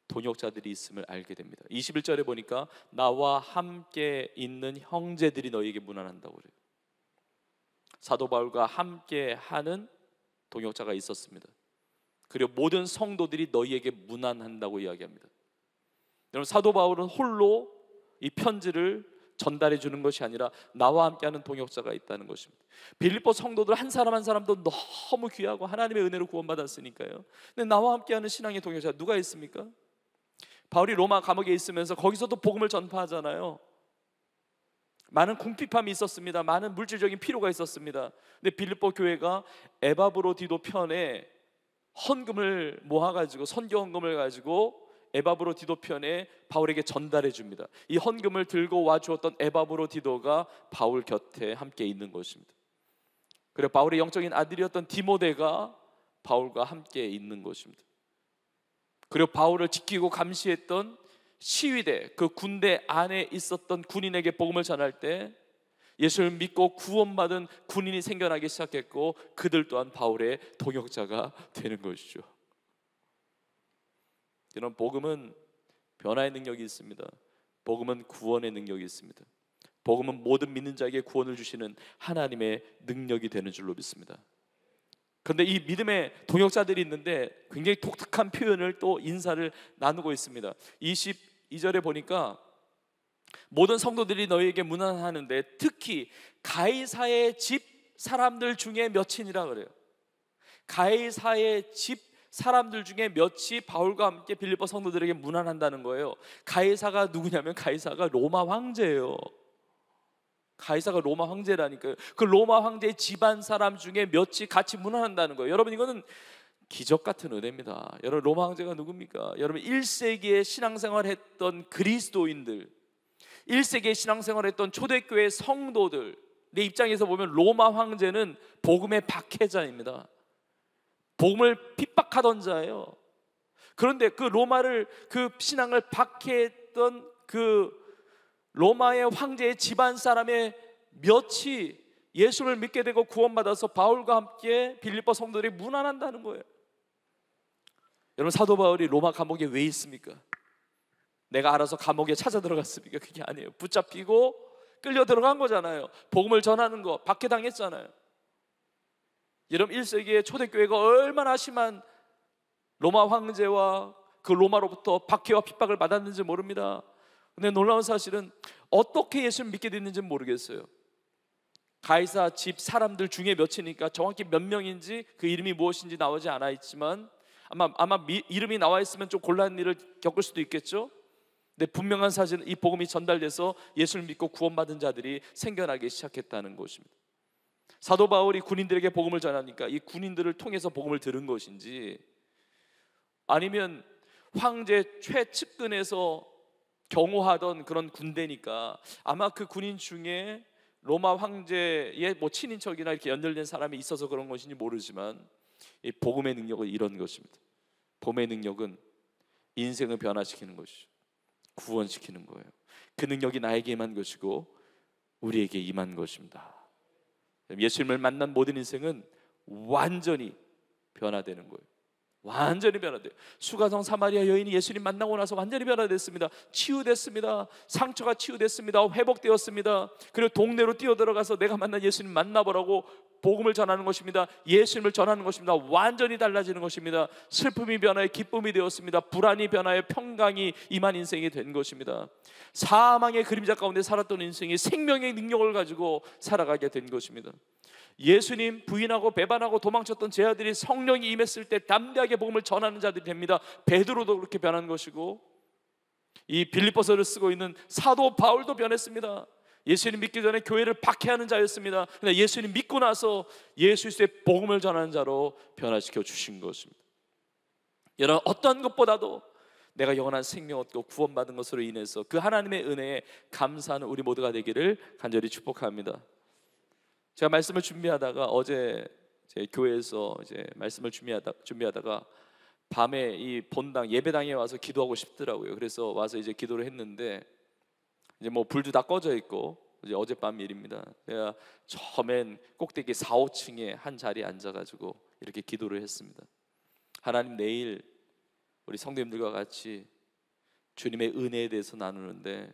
동역자들이 있음을 알게 됩니다. 21절에 보니까 나와 함께 있는 형제들이 너희에게 문안한다고 그래요. 사도 바울과 함께하는 동역자가 있었습니다. 그리고 모든 성도들이 너희에게 문안한다고 이야기합니다. 여러분 사도 바울은 홀로 이 편지를 전달해 주는 것이 아니라 나와 함께하는 동역자가 있다는 것입니다. 빌립보 성도들 한 사람 한 사람도 너무 귀하고 하나님의 은혜로 구원받았으니까요. 근데 나와 함께하는 신앙의 동역자 누가 있습니까? 바울이 로마 감옥에 있으면서 거기서도 복음을 전파하잖아요. 많은 궁핍함이 있었습니다. 많은 물질적인 필요가 있었습니다. 근데 빌립보 교회가 에바브로디도 편에 헌금을 모아가지고 선교 헌금을 가지고 에바브로디도 편에 바울에게 전달해 줍니다. 이 헌금을 들고 와 주었던 에바브로디도가 바울 곁에 함께 있는 것입니다. 그리고 바울의 영적인 아들이었던 디모데가 바울과 함께 있는 것입니다. 그리고 바울을 지키고 감시했던 시위대, 그 군대 안에 있었던 군인에게 복음을 전할 때 예수를 믿고 구원받은 군인이 생겨나기 시작했고 그들 또한 바울의 동역자가 되는 것이죠. 이런 복음은 변화의 능력이 있습니다. 복음은 구원의 능력이 있습니다. 복음은 모든 믿는 자에게 구원을 주시는 하나님의 능력이 되는 줄로 믿습니다. 그런데 이 믿음의 동역자들이 있는데 굉장히 독특한 표현을 또 인사를 나누고 있습니다. 22절에 보니까 모든 성도들이 너희에게 문안하는데 특히 가이사의 집 사람들 중에 몇이니라 그래요. 가이사의 집 사람들 중에 몇이 바울과 함께 빌립보 성도들에게 문안한다는 거예요. 가이사가 누구냐면 가이사가 로마 황제예요. 가이사가 로마 황제라니까요. 그 로마 황제의 집안 사람 중에 몇이 같이 문안한다는 거예요. 여러분, 이거는 기적 같은 은혜입니다. 여러분, 로마 황제가 누굽니까? 여러분, 1세기에 신앙생활 했던 그리스도인들, 1세기에 신앙생활 했던 초대교회 성도들, 내 입장에서 보면 로마 황제는 복음의 박해자입니다. 복음을 핍박하던 자예요. 그런데 그 로마를, 그 신앙을 박해했던 그 로마의 황제의 집안 사람의 몇이 예수를 믿게 되고 구원받아서 바울과 함께 빌립보 성도들이 문안한다는 거예요. 여러분, 사도 바울이 로마 감옥에 왜 있습니까? 내가 알아서 감옥에 찾아 들어갔습니까? 그게 아니에요. 붙잡히고 끌려 들어간 거잖아요. 복음을 전하는 거 박해당했잖아요. 여러분, 1세기의 초대교회가 얼마나 심한 로마 황제와 그 로마로부터 박해와 핍박을 받았는지 모릅니다. 근데 놀라운 사실은 어떻게 예수를 믿게 됐는지 모르겠어요. 가이사 집 사람들 중에 몇이니까 정확히 몇 명인지 그 이름이 무엇인지 나오지 않아 있지만 아마 이름이 나와 있으면 좀 곤란한 일을 겪을 수도 있겠죠. 근데 분명한 사실은 이 복음이 전달돼서 예수를 믿고 구원받은 자들이 생겨나기 시작했다는 것입니다. 사도 바울이 군인들에게 복음을 전하니까 이 군인들을 통해서 복음을 들은 것인지, 아니면 황제 최측근에서 경호하던 그런 군대니까 아마 그 군인 중에 로마 황제의 뭐 친인척이나 이렇게 연결된 사람이 있어서 그런 것인지 모르지만, 이 복음의 능력은 이런 것입니다. 복음의 능력은 인생을 변화시키는 것이죠. 구원시키는 거예요. 그 능력이 나에게 임한 것이고 우리에게 임한 것입니다. 예수님을 만난 모든 인생은 완전히 변화되는 거예요. 완전히 변화돼요. 수가성 사마리아 여인이 예수님 만나고 나서 완전히 변화됐습니다. 치유됐습니다. 상처가 치유됐습니다. 회복되었습니다. 그리고 동네로 뛰어들어가서 내가 만난 예수님 만나보라고 복음을 전하는 것입니다. 예수님을 전하는 것입니다. 완전히 달라지는 것입니다. 슬픔이 변화해 기쁨이 되었습니다. 불안이 변화해 평강이 임한 인생이 된 것입니다. 사망의 그림자 가운데 살았던 인생이 생명의 능력을 가지고 살아가게 된 것입니다. 예수님 부인하고 배반하고 도망쳤던 제 아들이 성령이 임했을 때 담대하게 복음을 전하는 자들이 됩니다. 베드로도 그렇게 변한 것이고, 이 빌립보서를 쓰고 있는 사도 바울도 변했습니다. 예수님 믿기 전에 교회를 박해하는 자였습니다. 그런데 예수님 믿고 나서 예수 그리스도의 복음을 전하는 자로 변화시켜 주신 것입니다. 여러분, 어떤 것보다도 내가 영원한 생명 얻고 구원받은 것으로 인해서 그 하나님의 은혜에 감사하는 우리 모두가 되기를 간절히 축복합니다. 제가 말씀을 준비하다가 어제 제 교회에서 이제 말씀을 준비하다가 밤에 이 본당 예배당에 와서 기도하고 싶더라고요. 그래서 와서 이제 기도를 했는데, 이제 뭐 불도 다 꺼져 있고, 이제 어젯밤 일입니다. 제가 처음엔 꼭대기 4, 5층에 한 자리에 앉아가지고 이렇게 기도를 했습니다. 하나님, 내일 우리 성도님들과 같이 주님의 은혜에 대해서 나누는데,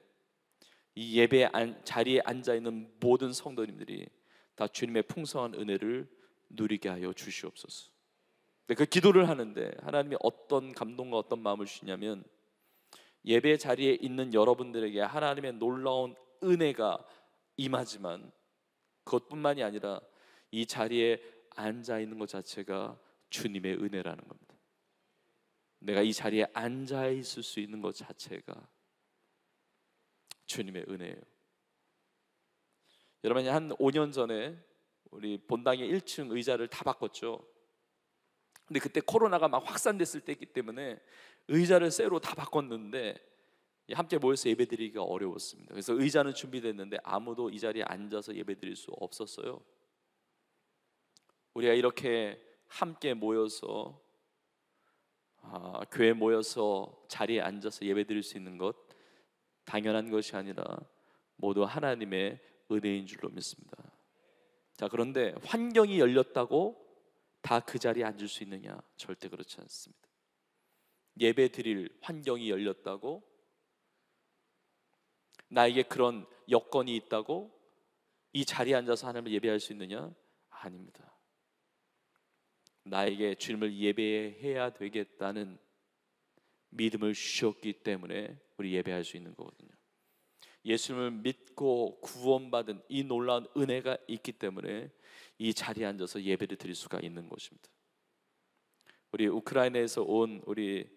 이 예배 자리에 앉아 있는 모든 성도님들이 다 주님의 풍성한 은혜를 누리게 하여 주시옵소서. 그 기도를 하는데 하나님이 어떤 감동과 어떤 마음을 주시냐면, 예배 자리에 있는 여러분들에게 하나님의 놀라운 은혜가 임하지만 그것뿐만이 아니라 이 자리에 앉아 있는 것 자체가 주님의 은혜라는 겁니다. 내가 이 자리에 앉아 있을 수 있는 것 자체가 주님의 은혜예요. 여러분이 한 5년 전에 우리 본당의 1층 의자를 다 바꿨죠. 근데 그때 코로나가 막 확산됐을 때이기 때문에 의자를 새로 다 바꿨는데 함께 모여서 예배드리기가 어려웠습니다. 그래서 의자는 준비됐는데 아무도 이 자리에 앉아서 예배드릴 수 없었어요. 우리가 이렇게 함께 모여서 교회 모여서 자리에 앉아서 예배드릴 수 있는 것 당연한 것이 아니라 모두 하나님의 은혜인 줄로 믿습니다. 자, 그런데 환경이 열렸다고 다 그 자리에 앉을 수 있느냐? 절대 그렇지 않습니다. 예배 드릴 환경이 열렸다고 나에게 그런 여건이 있다고 이 자리에 앉아서 하나님을 예배할 수 있느냐? 아닙니다. 나에게 주님을 예배해야 되겠다는 믿음을 주셨기 때문에 우리 예배할 수 있는 거거든요. 예수님을 믿고 구원받은 이 놀라운 은혜가 있기 때문에 이 자리에 앉아서 예배를 드릴 수가 있는 것입니다. 우리 우크라이나에서 온 우리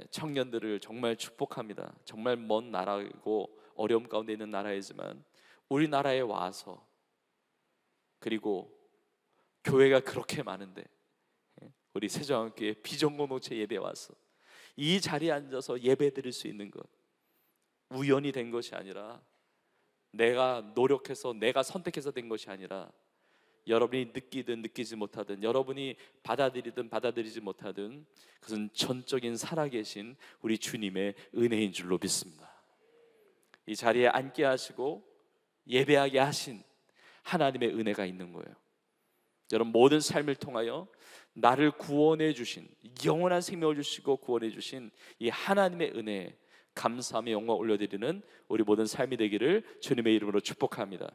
청년들을 정말 축복합니다. 정말 먼 나라이고 어려움 가운데 있는 나라이지만 우리나라에 와서, 그리고 교회가 그렇게 많은데 우리 세종교회 비전공동체 예배에 와서 이 자리에 앉아서 예배 드릴 수 있는 것, 우연히 된 것이 아니라, 내가 노력해서 내가 선택해서 된 것이 아니라, 여러분이 느끼든 느끼지 못하든, 여러분이 받아들이든 받아들이지 못하든, 그것은 전적인 살아계신 우리 주님의 은혜인 줄로 믿습니다. 이 자리에 앉게 하시고 예배하게 하신 하나님의 은혜가 있는 거예요. 여러분, 모든 삶을 통하여 나를 구원해 주신, 영원한 생명을 주시고 구원해 주신 이 하나님의 은혜에 감사하며 영광 올려드리는 우리 모든 삶이 되기를 주님의 이름으로 축복합니다.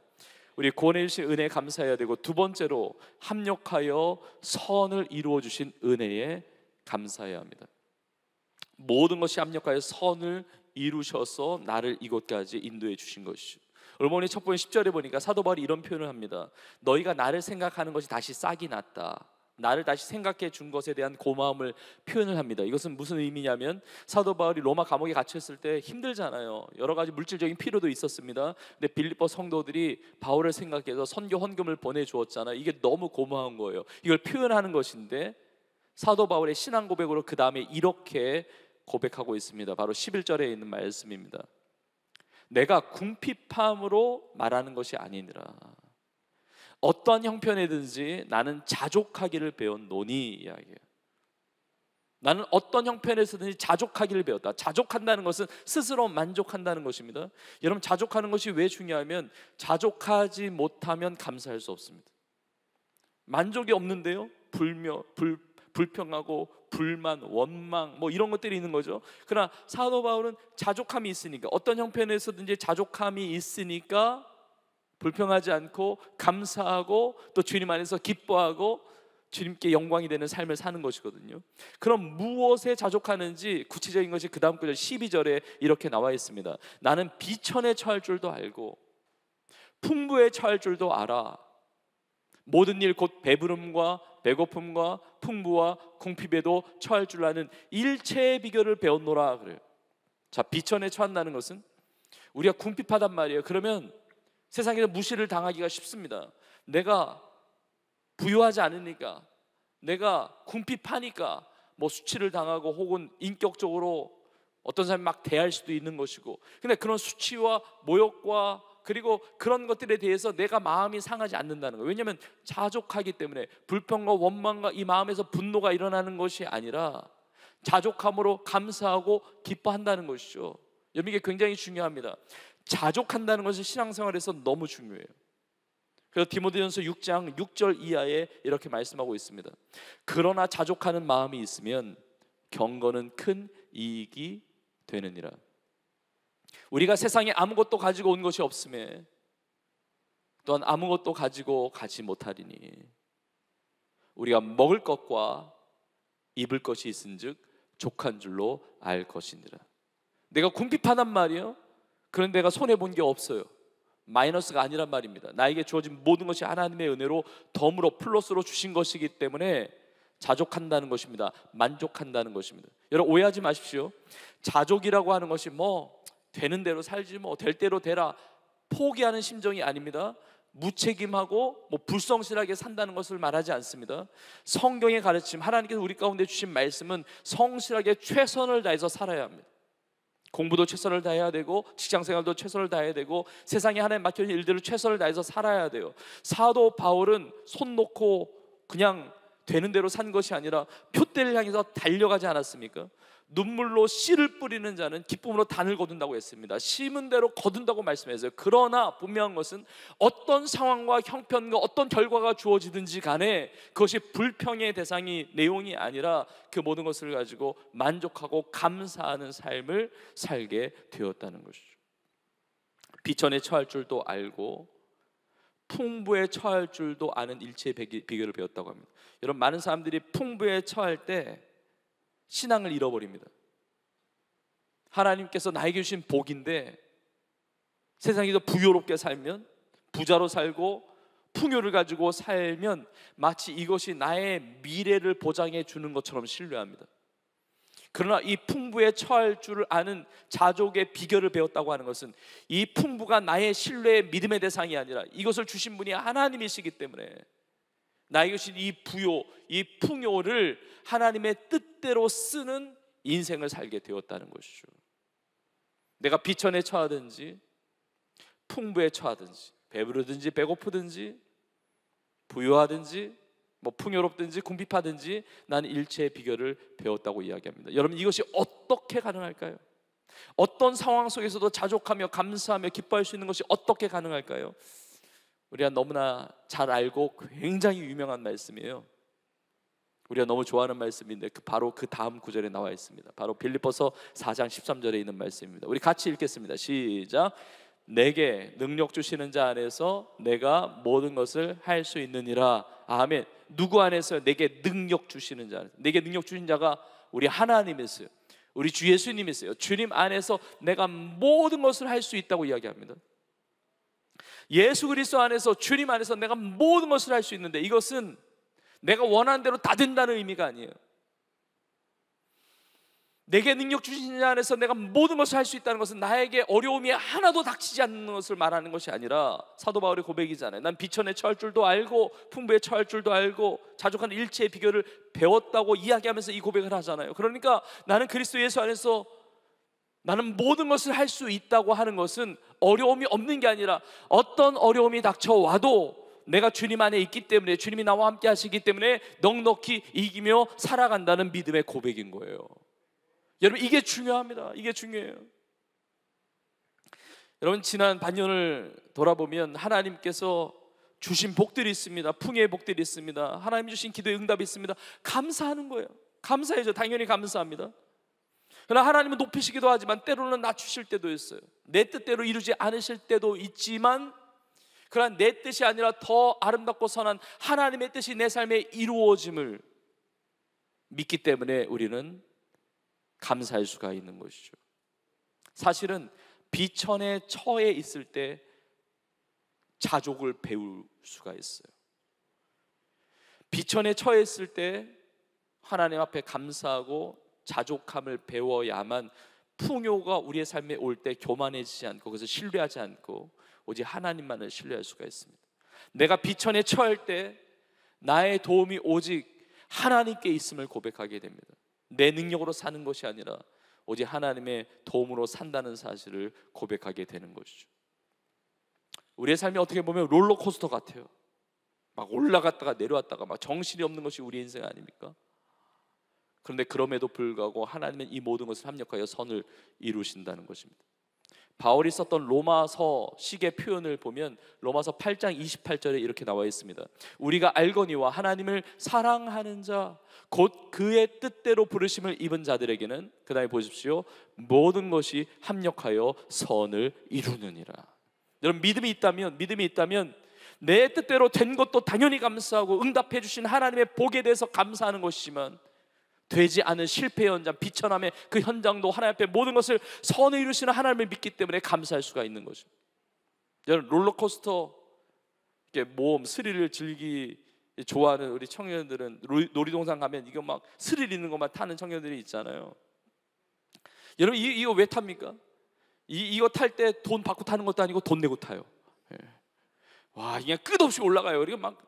우리 구원해 주신 은혜에 감사해야 되고, 두 번째로 합력하여 선을 이루어 주신 은혜에 감사해야 합니다. 모든 것이 합력하여 선을 이루셔서 나를 이곳까지 인도해 주신 것이죠. 오늘 첫 번째 10절에 보니까 사도 바울이 이런 표현을 합니다. 너희가 나를 생각하는 것이 다시 싹이 났다. 나를 다시 생각해 준 것에 대한 고마움을 표현을 합니다. 이것은 무슨 의미냐면, 사도 바울이 로마 감옥에 갇혔을 때 힘들잖아요. 여러 가지 물질적인 필요도 있었습니다. 근데 빌립보 성도들이 바울을 생각해서 선교 헌금을 보내주었잖아요. 이게 너무 고마운 거예요. 이걸 표현하는 것인데, 사도 바울의 신앙 고백으로 그 다음에 이렇게 고백하고 있습니다. 바로 11절에 있는 말씀입니다. 내가 궁핍함으로 말하는 것이 아니니라. 어떠한 형편이든지 나는 자족하기를 배웠노니, 이야기해요. 나는 어떤 형편에서든지 자족하기를 배웠다. 자족한다는 것은 스스로 만족한다는 것입니다. 여러분, 자족하는 것이 왜 중요하면, 자족하지 못하면 감사할 수 없습니다. 만족이 없는데요, 불평하고 불만, 원망 이런 것들이 있는 거죠. 그러나 사도 바울은 자족함이 있으니까, 어떤 형편에서든지 자족함이 있으니까 불평하지 않고 감사하고 또 주님 안에서 기뻐하고 주님께 영광이 되는 삶을 사는 것이거든요. 그럼 무엇에 자족하는지 구체적인 것이 그 다음 구절 12절에 이렇게 나와 있습니다. 나는 비천에 처할 줄도 알고 풍부에 처할 줄도 알아. 모든 일 곧 배부름과 배고픔과 풍부와 궁핍에도 처할 줄 아는 일체의 비결을 배웠노라 그래요. 자, 비천에 처한다는 것은 우리가 궁핍하단 말이에요. 그러면 세상에서 무시를 당하기가 쉽습니다. 내가 부유하지 않으니까, 내가 궁핍하니까 수치를 당하고 혹은 인격적으로 어떤 사람이 막 대할 수도 있는 것이고, 근데 그런 수치와 모욕과 그리고 그런 것들에 대해서 내가 마음이 상하지 않는다는 거예요. 왜냐하면 자족하기 때문에. 불평과 원망과 이 마음에서 분노가 일어나는 것이 아니라 자족함으로 감사하고 기뻐한다는 것이죠. 여러분, 이게 굉장히 중요합니다. 자족한다는 것은 신앙생활에서 너무 중요해요. 그래서 디모데전서 6장 6절 이하에 이렇게 말씀하고 있습니다. 그러나 자족하는 마음이 있으면 경건은 큰 이익이 되느니라. 우리가 세상에 아무것도 가지고 온 것이 없음에 또한 아무것도 가지고 가지 못하리니 우리가 먹을 것과 입을 것이 있은즉 족한 줄로 알 것이니라. 내가 궁핍하단 말이에요. 그런데 내가 손해본 게 없어요. 마이너스가 아니란 말입니다. 나에게 주어진 모든 것이 하나님의 은혜로 덤으로 플러스로 주신 것이기 때문에 자족한다는 것입니다. 만족한다는 것입니다. 여러분, 오해하지 마십시오. 자족이라고 하는 것이 되는 대로 살지 될 대로 되라, 포기하는 심정이 아닙니다. 무책임하고 불성실하게 산다는 것을 말하지 않습니다. 성경의 가르침, 하나님께서 우리 가운데 주신 말씀은 성실하게 최선을 다해서 살아야 합니다. 공부도 최선을 다해야 되고 직장생활도 최선을 다해야 되고 세상에 하나님 맡겨진 일들을 최선을 다해서 살아야 돼요. 사도 바울은 손 놓고 그냥 되는 대로 산 것이 아니라 표대를 향해서 달려가지 않았습니까? 눈물로 씨를 뿌리는 자는 기쁨으로 단을 거둔다고 했습니다. 심은 대로 거둔다고 말씀했어요. 그러나 분명한 것은 어떤 상황과 형편과 어떤 결과가 주어지든지 간에 그것이 불평의 대상이 내용이 아니라 그 모든 것을 가지고 만족하고 감사하는 삶을 살게 되었다는 것이죠. 비천에 처할 줄도 알고 풍부에 처할 줄도 아는 일체의 비결을 배웠다고 합니다. 여러분, 많은 사람들이 풍부에 처할 때 신앙을 잃어버립니다. 하나님께서 나에게 주신 복인데 세상에서 부유롭게 살면, 부자로 살고 풍요를 가지고 살면 마치 이것이 나의 미래를 보장해 주는 것처럼 신뢰합니다. 그러나 이 풍부에 처할 줄을 아는 자족의 비결을 배웠다고 하는 것은 이 풍부가 나의 신뢰의 믿음의 대상이 아니라 이것을 주신 분이 하나님이시기 때문에 나에게 주신 이 부요, 이 풍요를 하나님의 뜻대로 쓰는 인생을 살게 되었다는 것이죠. 내가 비천에 처하든지 풍부에 처하든지, 배부르든지 배고프든지 부유하든지 풍요롭든지 궁핍하든지 나는 일체의 비결을 배웠다고 이야기합니다. 여러분, 이것이 어떻게 가능할까요? 어떤 상황 속에서도 자족하며 감사하며 기뻐할 수 있는 것이 어떻게 가능할까요? 우리가 너무나 잘 알고 굉장히 유명한 말씀이에요. 우리가 너무 좋아하는 말씀인데 바로 그 다음 구절에 나와 있습니다. 바로 빌립보서 4장 13절에 있는 말씀입니다. 우리 같이 읽겠습니다. 시작. 내게 능력 주시는 자 안에서 내가 모든 것을 할 수 있느니라. 아멘. 누구 안에서요? 내게 능력 주시는 자 안에서. 내게 능력 주신 자가 우리 하나님이세요. 우리 주 예수님이세요. 주님 안에서 내가 모든 것을 할 수 있다고 이야기합니다. 예수 그리스도 안에서, 주님 안에서 내가 모든 것을 할 수 있는데 이것은 내가 원하는 대로 다 된다는 의미가 아니에요. 내게 능력 주신 자 안에서 내가 모든 것을 할 수 있다는 것은 나에게 어려움이 하나도 닥치지 않는 것을 말하는 것이 아니라 사도 바울의 고백이잖아요. 난 비천에 처할 줄도 알고 풍부에 처할 줄도 알고 자족하는 일체의 비결을 배웠다고 이야기하면서 이 고백을 하잖아요. 그러니까 나는 그리스도 예수 안에서 나는 모든 것을 할 수 있다고 하는 것은 어려움이 없는 게 아니라 어떤 어려움이 닥쳐와도 내가 주님 안에 있기 때문에, 주님이 나와 함께 하시기 때문에 넉넉히 이기며 살아간다는 믿음의 고백인 거예요. 여러분, 이게 중요합니다. 이게 중요해요. 여러분, 지난 반년을 돌아보면 하나님께서 주신 복들이 있습니다. 풍요의 복들이 있습니다. 하나님 주신 기도의 응답이 있습니다. 감사하는 거예요. 감사해죠. 당연히 감사합니다. 그러나 하나님은 높이시기도 하지만 때로는 낮추실 때도 있어요. 내 뜻대로 이루지 않으실 때도 있지만, 그러나 내 뜻이 아니라 더 아름답고 선한 하나님의 뜻이 내 삶에 이루어짐을 믿기 때문에 우리는 감사할 수가 있는 것이죠. 사실은 비천에 처해 있을 때 자족을 배울 수가 있어요. 비천에 처해 있을 때 하나님 앞에 감사하고 자족함을 배워야만 풍요가 우리의 삶에 올 때 교만해지지 않고, 그래서 신뢰하지 않고 오직 하나님만을 신뢰할 수가 있습니다. 내가 비천에 처할 때 나의 도움이 오직 하나님께 있음을 고백하게 됩니다. 내 능력으로 사는 것이 아니라 오직 하나님의 도움으로 산다는 사실을 고백하게 되는 것이죠. 우리의 삶이 어떻게 보면 롤러코스터 같아요. 막 올라갔다가 내려왔다가 막 정신이 없는 것이 우리 인생 아닙니까? 그런데 그럼에도 불구하고 하나님은 이 모든 것을 합력하여 선을 이루신다는 것입니다. 바울이 썼던 로마서 식의 표현을 보면 로마서 8장 28절에 이렇게 나와 있습니다. 우리가 알거니와 하나님을 사랑하는 자 곧 그의 뜻대로 부르심을 입은 자들에게는, 그 다음에 보십시오, 모든 것이 합력하여 선을 이루느니라. 여러분, 믿음이 있다면 내 뜻대로 된 것도 당연히 감사하고 응답해 주신 하나님의 복에 대해서 감사하는 것이지만, 되지 않은 실패의 현장, 비천함의 그 현장도 하나님 앞에 모든 것을 선을 이루시는 하나님을 믿기 때문에 감사할 수가 있는 거죠. 여러분, 롤러코스터, 모험, 스릴을 즐기 좋아하는 우리 청년들은 놀이동산 가면 이거 막 스릴 있는 것만 타는 청년들이 있잖아요. 여러분, 이거 왜 탑니까? 이거 탈 때 돈 받고 타는 것도 아니고 돈 내고 타요. 와, 그냥 끝없이 올라가요. 그리고 막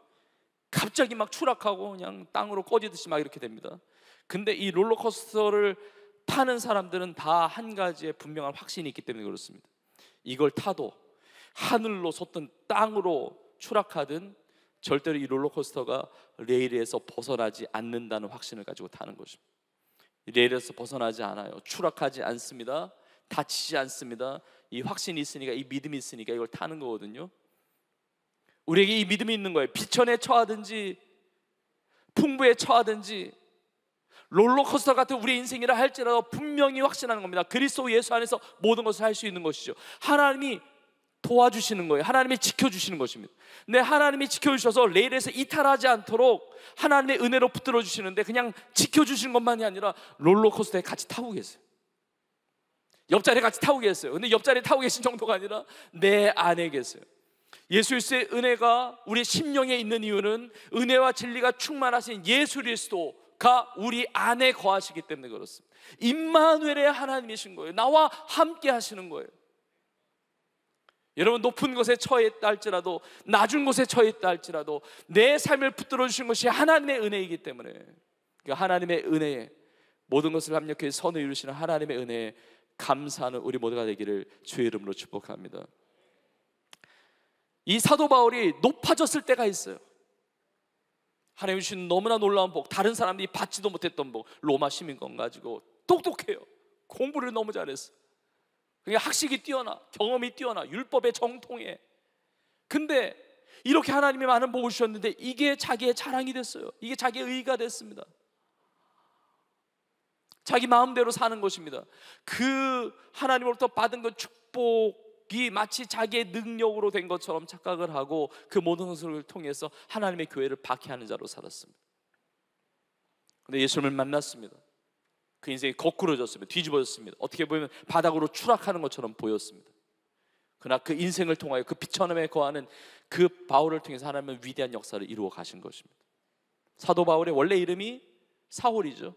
갑자기 막 추락하고 그냥 땅으로 꺼지듯이 막 이렇게 됩니다. 근데 이 롤러코스터를 타는 사람들은 다 한 가지의 분명한 확신이 있기 때문에 그렇습니다. 이걸 타도 하늘로 솟든 땅으로 추락하든 절대로 이 롤러코스터가 레일에서 벗어나지 않는다는 확신을 가지고 타는 것입니다. 레일에서 벗어나지 않아요. 추락하지 않습니다. 다치지 않습니다. 이 확신이 있으니까, 이 믿음이 있으니까 이걸 타는 거거든요. 우리에게 이 믿음이 있는 거예요. 비천에 처하든지 풍부에 처하든지 롤러코스터 같은 우리 인생이라 할지라도 분명히 확신하는 겁니다. 그리스도 예수 안에서 모든 것을 할 수 있는 것이죠. 하나님이 도와주시는 거예요. 하나님이 지켜주시는 것입니다. 근데 하나님이 지켜주셔서 레일에서 이탈하지 않도록 하나님의 은혜로 붙들어 주시는데, 그냥 지켜주시는 것만이 아니라 롤러코스터에 같이 타고 계세요. 옆자리에 같이 타고 계세요. 근데 옆자리에 타고 계신 정도가 아니라 내 안에 계세요. 예수 그리스도의 은혜가 우리 심령에 있는 이유는 은혜와 진리가 충만하신 예수 그리스도가 우리 안에 거하시기 때문에 그렇습니다. 임마누엘의 하나님이신 거예요. 나와 함께 하시는 거예요. 여러분, 높은 곳에 처해 있다 할지라도, 낮은 곳에 처해 있다 할지라도 내 삶을 붙들어 주신 것이 하나님의 은혜이기 때문에, 그 하나님의 은혜에, 모든 것을 합력해 선을 이루시는 하나님의 은혜에 감사하는 우리 모두가 되기를 주의 이름으로 축복합니다. 이 사도 바울이 높아졌을 때가 있어요. 하나님 주신 너무나 놀라운 복, 다른 사람들이 받지도 못했던 복. 로마 시민권 가지고 똑똑해요. 공부를 너무 잘했어. 그냥 학식이 뛰어나, 경험이 뛰어나, 율법에 정통해. 근데 이렇게 하나님이 많은 복을 주셨는데 이게 자기의 자랑이 됐어요. 이게 자기의 의의가 됐습니다. 자기 마음대로 사는 것입니다. 그 하나님으로부터 받은 그 축복이 마치 자기의 능력으로 된 것처럼 착각을 하고 그 모든 것을 통해서 하나님의 교회를 박해하는 자로 살았습니다. 근데 예수님을 만났습니다. 그 인생이 거꾸로졌습니다. 뒤집어졌습니다. 어떻게 보면 바닥으로 추락하는 것처럼 보였습니다. 그러나 그 인생을 통하여 그 비천함에 거하는 그 바울을 통해서 하나님은 위대한 역사를 이루어 가신 것입니다. 사도 바울의 원래 이름이 사울이죠.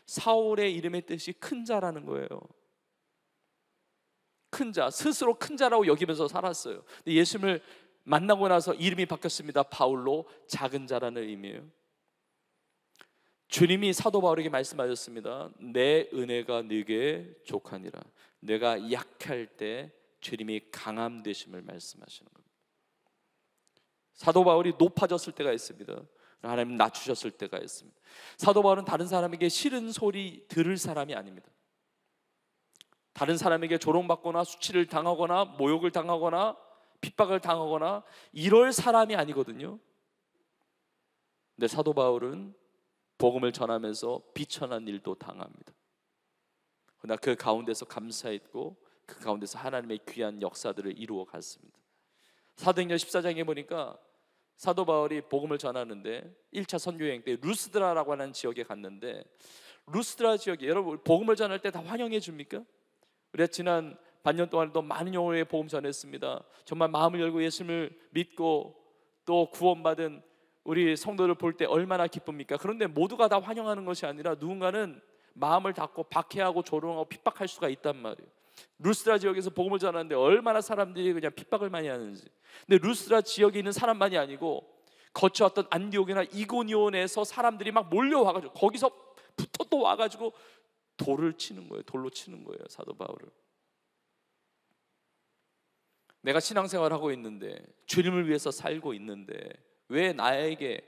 사울의 이름의 뜻이 큰 자라는 거예요. 큰 자, 스스로 큰 자라고 여기면서 살았어요. 근데 예수님을 만나고 나서 이름이 바뀌었습니다. 바울로 작은 자라는 의미예요. 주님이 사도 바울에게 말씀하셨습니다. 내 은혜가 네게 족하니라. 내가 약할 때 주님이 강함 되심을 말씀하시는 겁니다. 사도 바울이 높아졌을 때가 있습니다. 하나님 낮추셨을 때가 있습니다. 사도 바울은 다른 사람에게 싫은 소리 들을 사람이 아닙니다. 다른 사람에게 조롱받거나 수치를 당하거나 모욕을 당하거나 핍박을 당하거나 이럴 사람이 아니거든요. 근데 사도 바울은 복음을 전하면서 비천한 일도 당합니다. 그러나 그 가운데서 감사했고 그 가운데서 하나님의 귀한 역사들을 이루어 갔습니다. 사도행전 14장에 보니까 사도 바울이 복음을 전하는데 1차 선교여행 때 루스드라라고 하는 지역에 갔는데, 루스드라 지역에 여러분 복음을 전할 때 다 환영해 줍니까? 우리가 지난 반년 동안에도 많은 영혼에게 복음 전했습니다. 정말 마음을 열고 예수님을 믿고 또 구원받은 우리 성도를 볼 때 얼마나 기쁩니까? 그런데 모두가 다 환영하는 것이 아니라 누군가는 마음을 닫고 박해하고 조롱하고 핍박할 수가 있단 말이에요. 루스드라 지역에서 복음을 전하는데 얼마나 사람들이 그냥 핍박을 많이 하는지. 근데 루스드라 지역에 있는 사람만이 아니고 거쳐왔던 안디옥이나 이고니온에서 사람들이 막 몰려와가지고 거기서부터 또 와가지고 돌을 치는 거예요. 돌로 치는 거예요, 사도 바울을. 내가 신앙생활을 하고 있는데, 주님을 위해서 살고 있는데 왜 나에게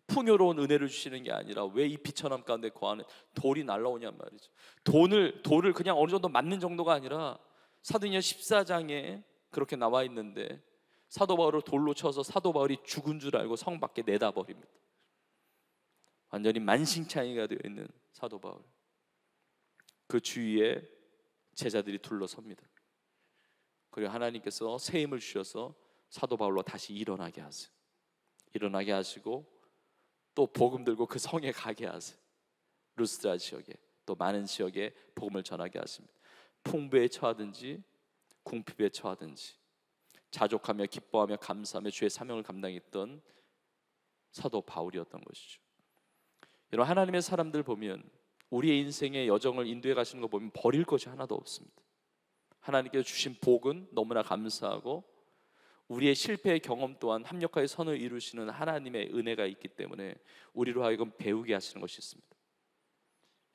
풍요로운 은혜를 주시는 게 아니라 왜 이 비천함 가운데 거하는 돌이 날라오냔 말이죠. 돌을 그냥 어느 정도 맞는 정도가 아니라 사도행전 14장에 그렇게 나와 있는데 사도 바울을 돌로 쳐서 사도 바울이 죽은 줄 알고 성 밖에 내다 버립니다. 완전히 만신창이가 되어 있는 사도 바울. 그 주위에 제자들이 둘러섭니다. 그리고 하나님께서 새 힘을 주셔서 사도 바울로 다시 일어나게 하세요. 일어나게 하시고 또 복음 들고 그 성에 가게 하세요. 루스드라 지역에 또 많은 지역에 복음을 전하게 하십니다. 풍부에 처하든지 궁핍에 처하든지 자족하며 기뻐하며 감사하며 주의 사명을 감당했던 사도 바울이었던 것이죠. 여러분, 하나님의 사람들 보면 우리의 인생의 여정을 인도해 가시는 거 보면 버릴 것이 하나도 없습니다. 하나님께서 주신 복은 너무나 감사하고 우리의 실패의 경험 또한 합력하여 선을 이루시는 하나님의 은혜가 있기 때문에 우리로 하여금 배우게 하시는 것이 있습니다.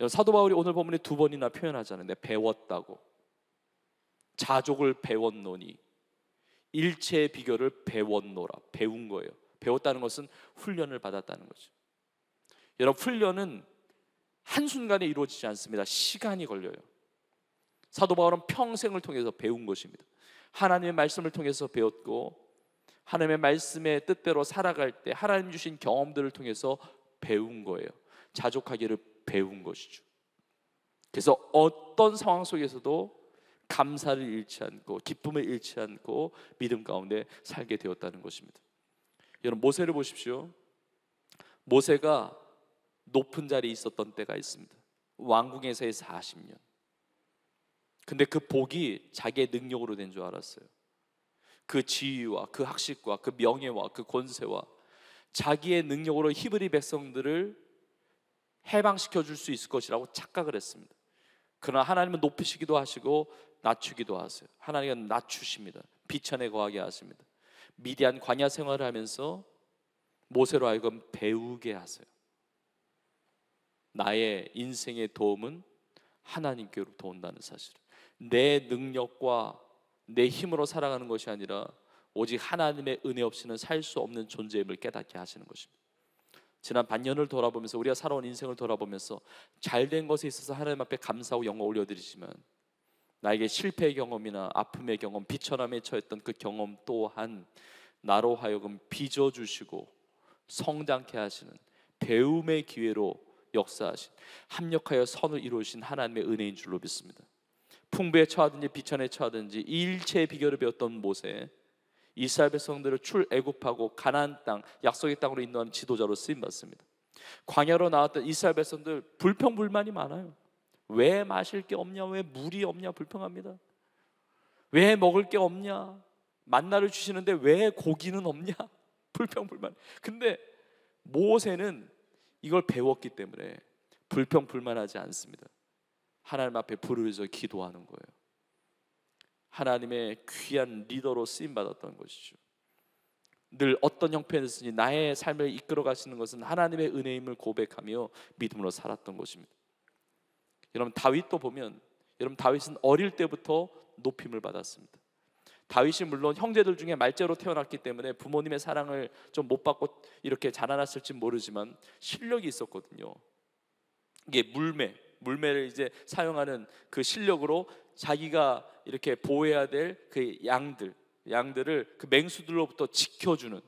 사도 바울이 오늘 본문에 2번이나 표현하잖아요. 내가 배웠다고. 자족을 배웠노니, 일체의 비결을 배웠노라. 배운 거예요. 배웠다는 것은 훈련을 받았다는 거죠. 여러분, 훈련은 한순간에 이루어지지 않습니다. 시간이 걸려요. 사도 바울은 평생을 통해서 배운 것입니다. 하나님의 말씀을 통해서 배웠고 하나님의 말씀의 뜻대로 살아갈 때 하나님 주신 경험들을 통해서 배운 거예요. 자족하기를 배운 것이죠. 그래서 어떤 상황 속에서도 감사를 잃지 않고 기쁨을 잃지 않고 믿음 가운데 살게 되었다는 것입니다. 여러분, 모세를 보십시오. 모세가 높은 자리에 있었던 때가 있습니다. 왕궁에서의 40년. 근데 그 복이 자기의 능력으로 된 줄 알았어요. 그 지위와 그 학식과 그 명예와 그 권세와 자기의 능력으로 히브리 백성들을 해방시켜 줄 수 있을 것이라고 착각을 했습니다. 그러나 하나님은 높이시기도 하시고 낮추기도 하세요. 하나님은 낮추십니다. 비천에 거하게 하십니다. 미디안 광야 생활을 하면서 모세로 하여금 배우게 하세요. 나의 인생의 도움은 하나님께로부터 온다는 사실. 내 능력과 내 힘으로 살아가는 것이 아니라 오직 하나님의 은혜 없이는 살 수 없는 존재임을 깨닫게 하시는 것입니다. 지난 반년을 돌아보면서, 우리가 살아온 인생을 돌아보면서 잘된 것에 있어서 하나님 앞에 감사하고 영광 올려드리지만, 나에게 실패의 경험이나 아픔의 경험, 비천함에 처했던 그 경험 또한 나로 하여금 빚어주시고 성장케 하시는 배움의 기회로 역사하신, 합력하여 선을 이루신 하나님의 은혜인 줄로 믿습니다. 풍부에 처하든지 비천에 처하든지 이 일체의 비결을 배웠던 모세, 이스라엘 백성들을 출애굽하고 가나안 땅, 약속의 땅으로 인도하는 지도자로 쓰임받습니다. 광야로 나왔던 이스라엘 백성들 불평불만이 많아요. 왜 마실 게 없냐, 왜 물이 없냐 불평합니다. 왜 먹을 게 없냐, 만나를 주시는데 왜 고기는 없냐 불평불만. 근데 모세는 이걸 배웠기 때문에 불평불만하지 않습니다. 하나님 앞에 부르짖어 기도하는 거예요. 하나님의 귀한 리더로 쓰임받았던 것이죠. 늘 어떤 형편에서든지 나의 삶을 이끌어 가시는 것은 하나님의 은혜임을 고백하며 믿음으로 살았던 것입니다. 여러분, 다윗도 보면, 여러분, 다윗은 어릴 때부터 높임을 받았습니다. 다윗이 물론 형제들 중에 말째로 태어났기 때문에 부모님의 사랑을 좀 못 받고 이렇게 자라났을지 모르지만 실력이 있었거든요. 이게 물매를 이제 사용하는 그 실력으로 자기가 이렇게 보호해야 될 그 양들을 그 맹수들로부터 지켜주는,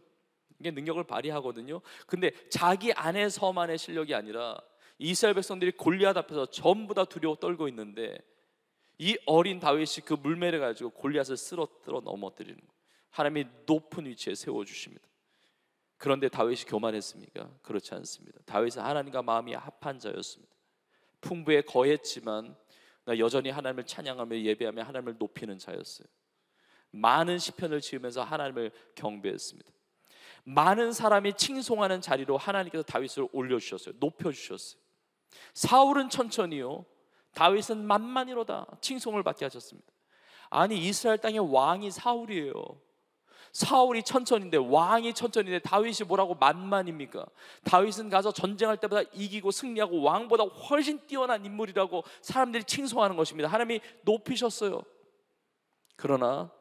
이게 능력을 발휘하거든요. 근데 자기 안에서만의 실력이 아니라 이스라엘 백성들이 골리앗 앞에서 전부 다 두려워 떨고 있는데 이 어린 다윗이 그 물매를 가지고 골리앗을 쓰러뜨려 넘어뜨리는 거예요. 하나님이 높은 위치에 세워주십니다. 그런데 다윗이 교만했습니까? 그렇지 않습니다. 다윗은 하나님과 마음이 합한 자였습니다. 풍부에 거했지만 여전히 하나님을 찬양하며 예배하며 하나님을 높이는 자였어요. 많은 시편을 지으면서 하나님을 경배했습니다. 많은 사람이 칭송하는 자리로 하나님께서 다윗을 올려주셨어요. 높여주셨어요. 사울은 천천히요, 다윗은 만만히로다 칭송을 받게 하셨습니다. 아니, 이스라엘 땅의 왕이 사울이에요. 사울이 천천인데, 왕이 천천인데 다윗이 뭐라고 만만입니까? 다윗은 가서 전쟁할 때보다 이기고 승리하고 왕보다 훨씬 뛰어난 인물이라고 사람들이 칭송하는 것입니다. 하나님이 높이셨어요. 그러나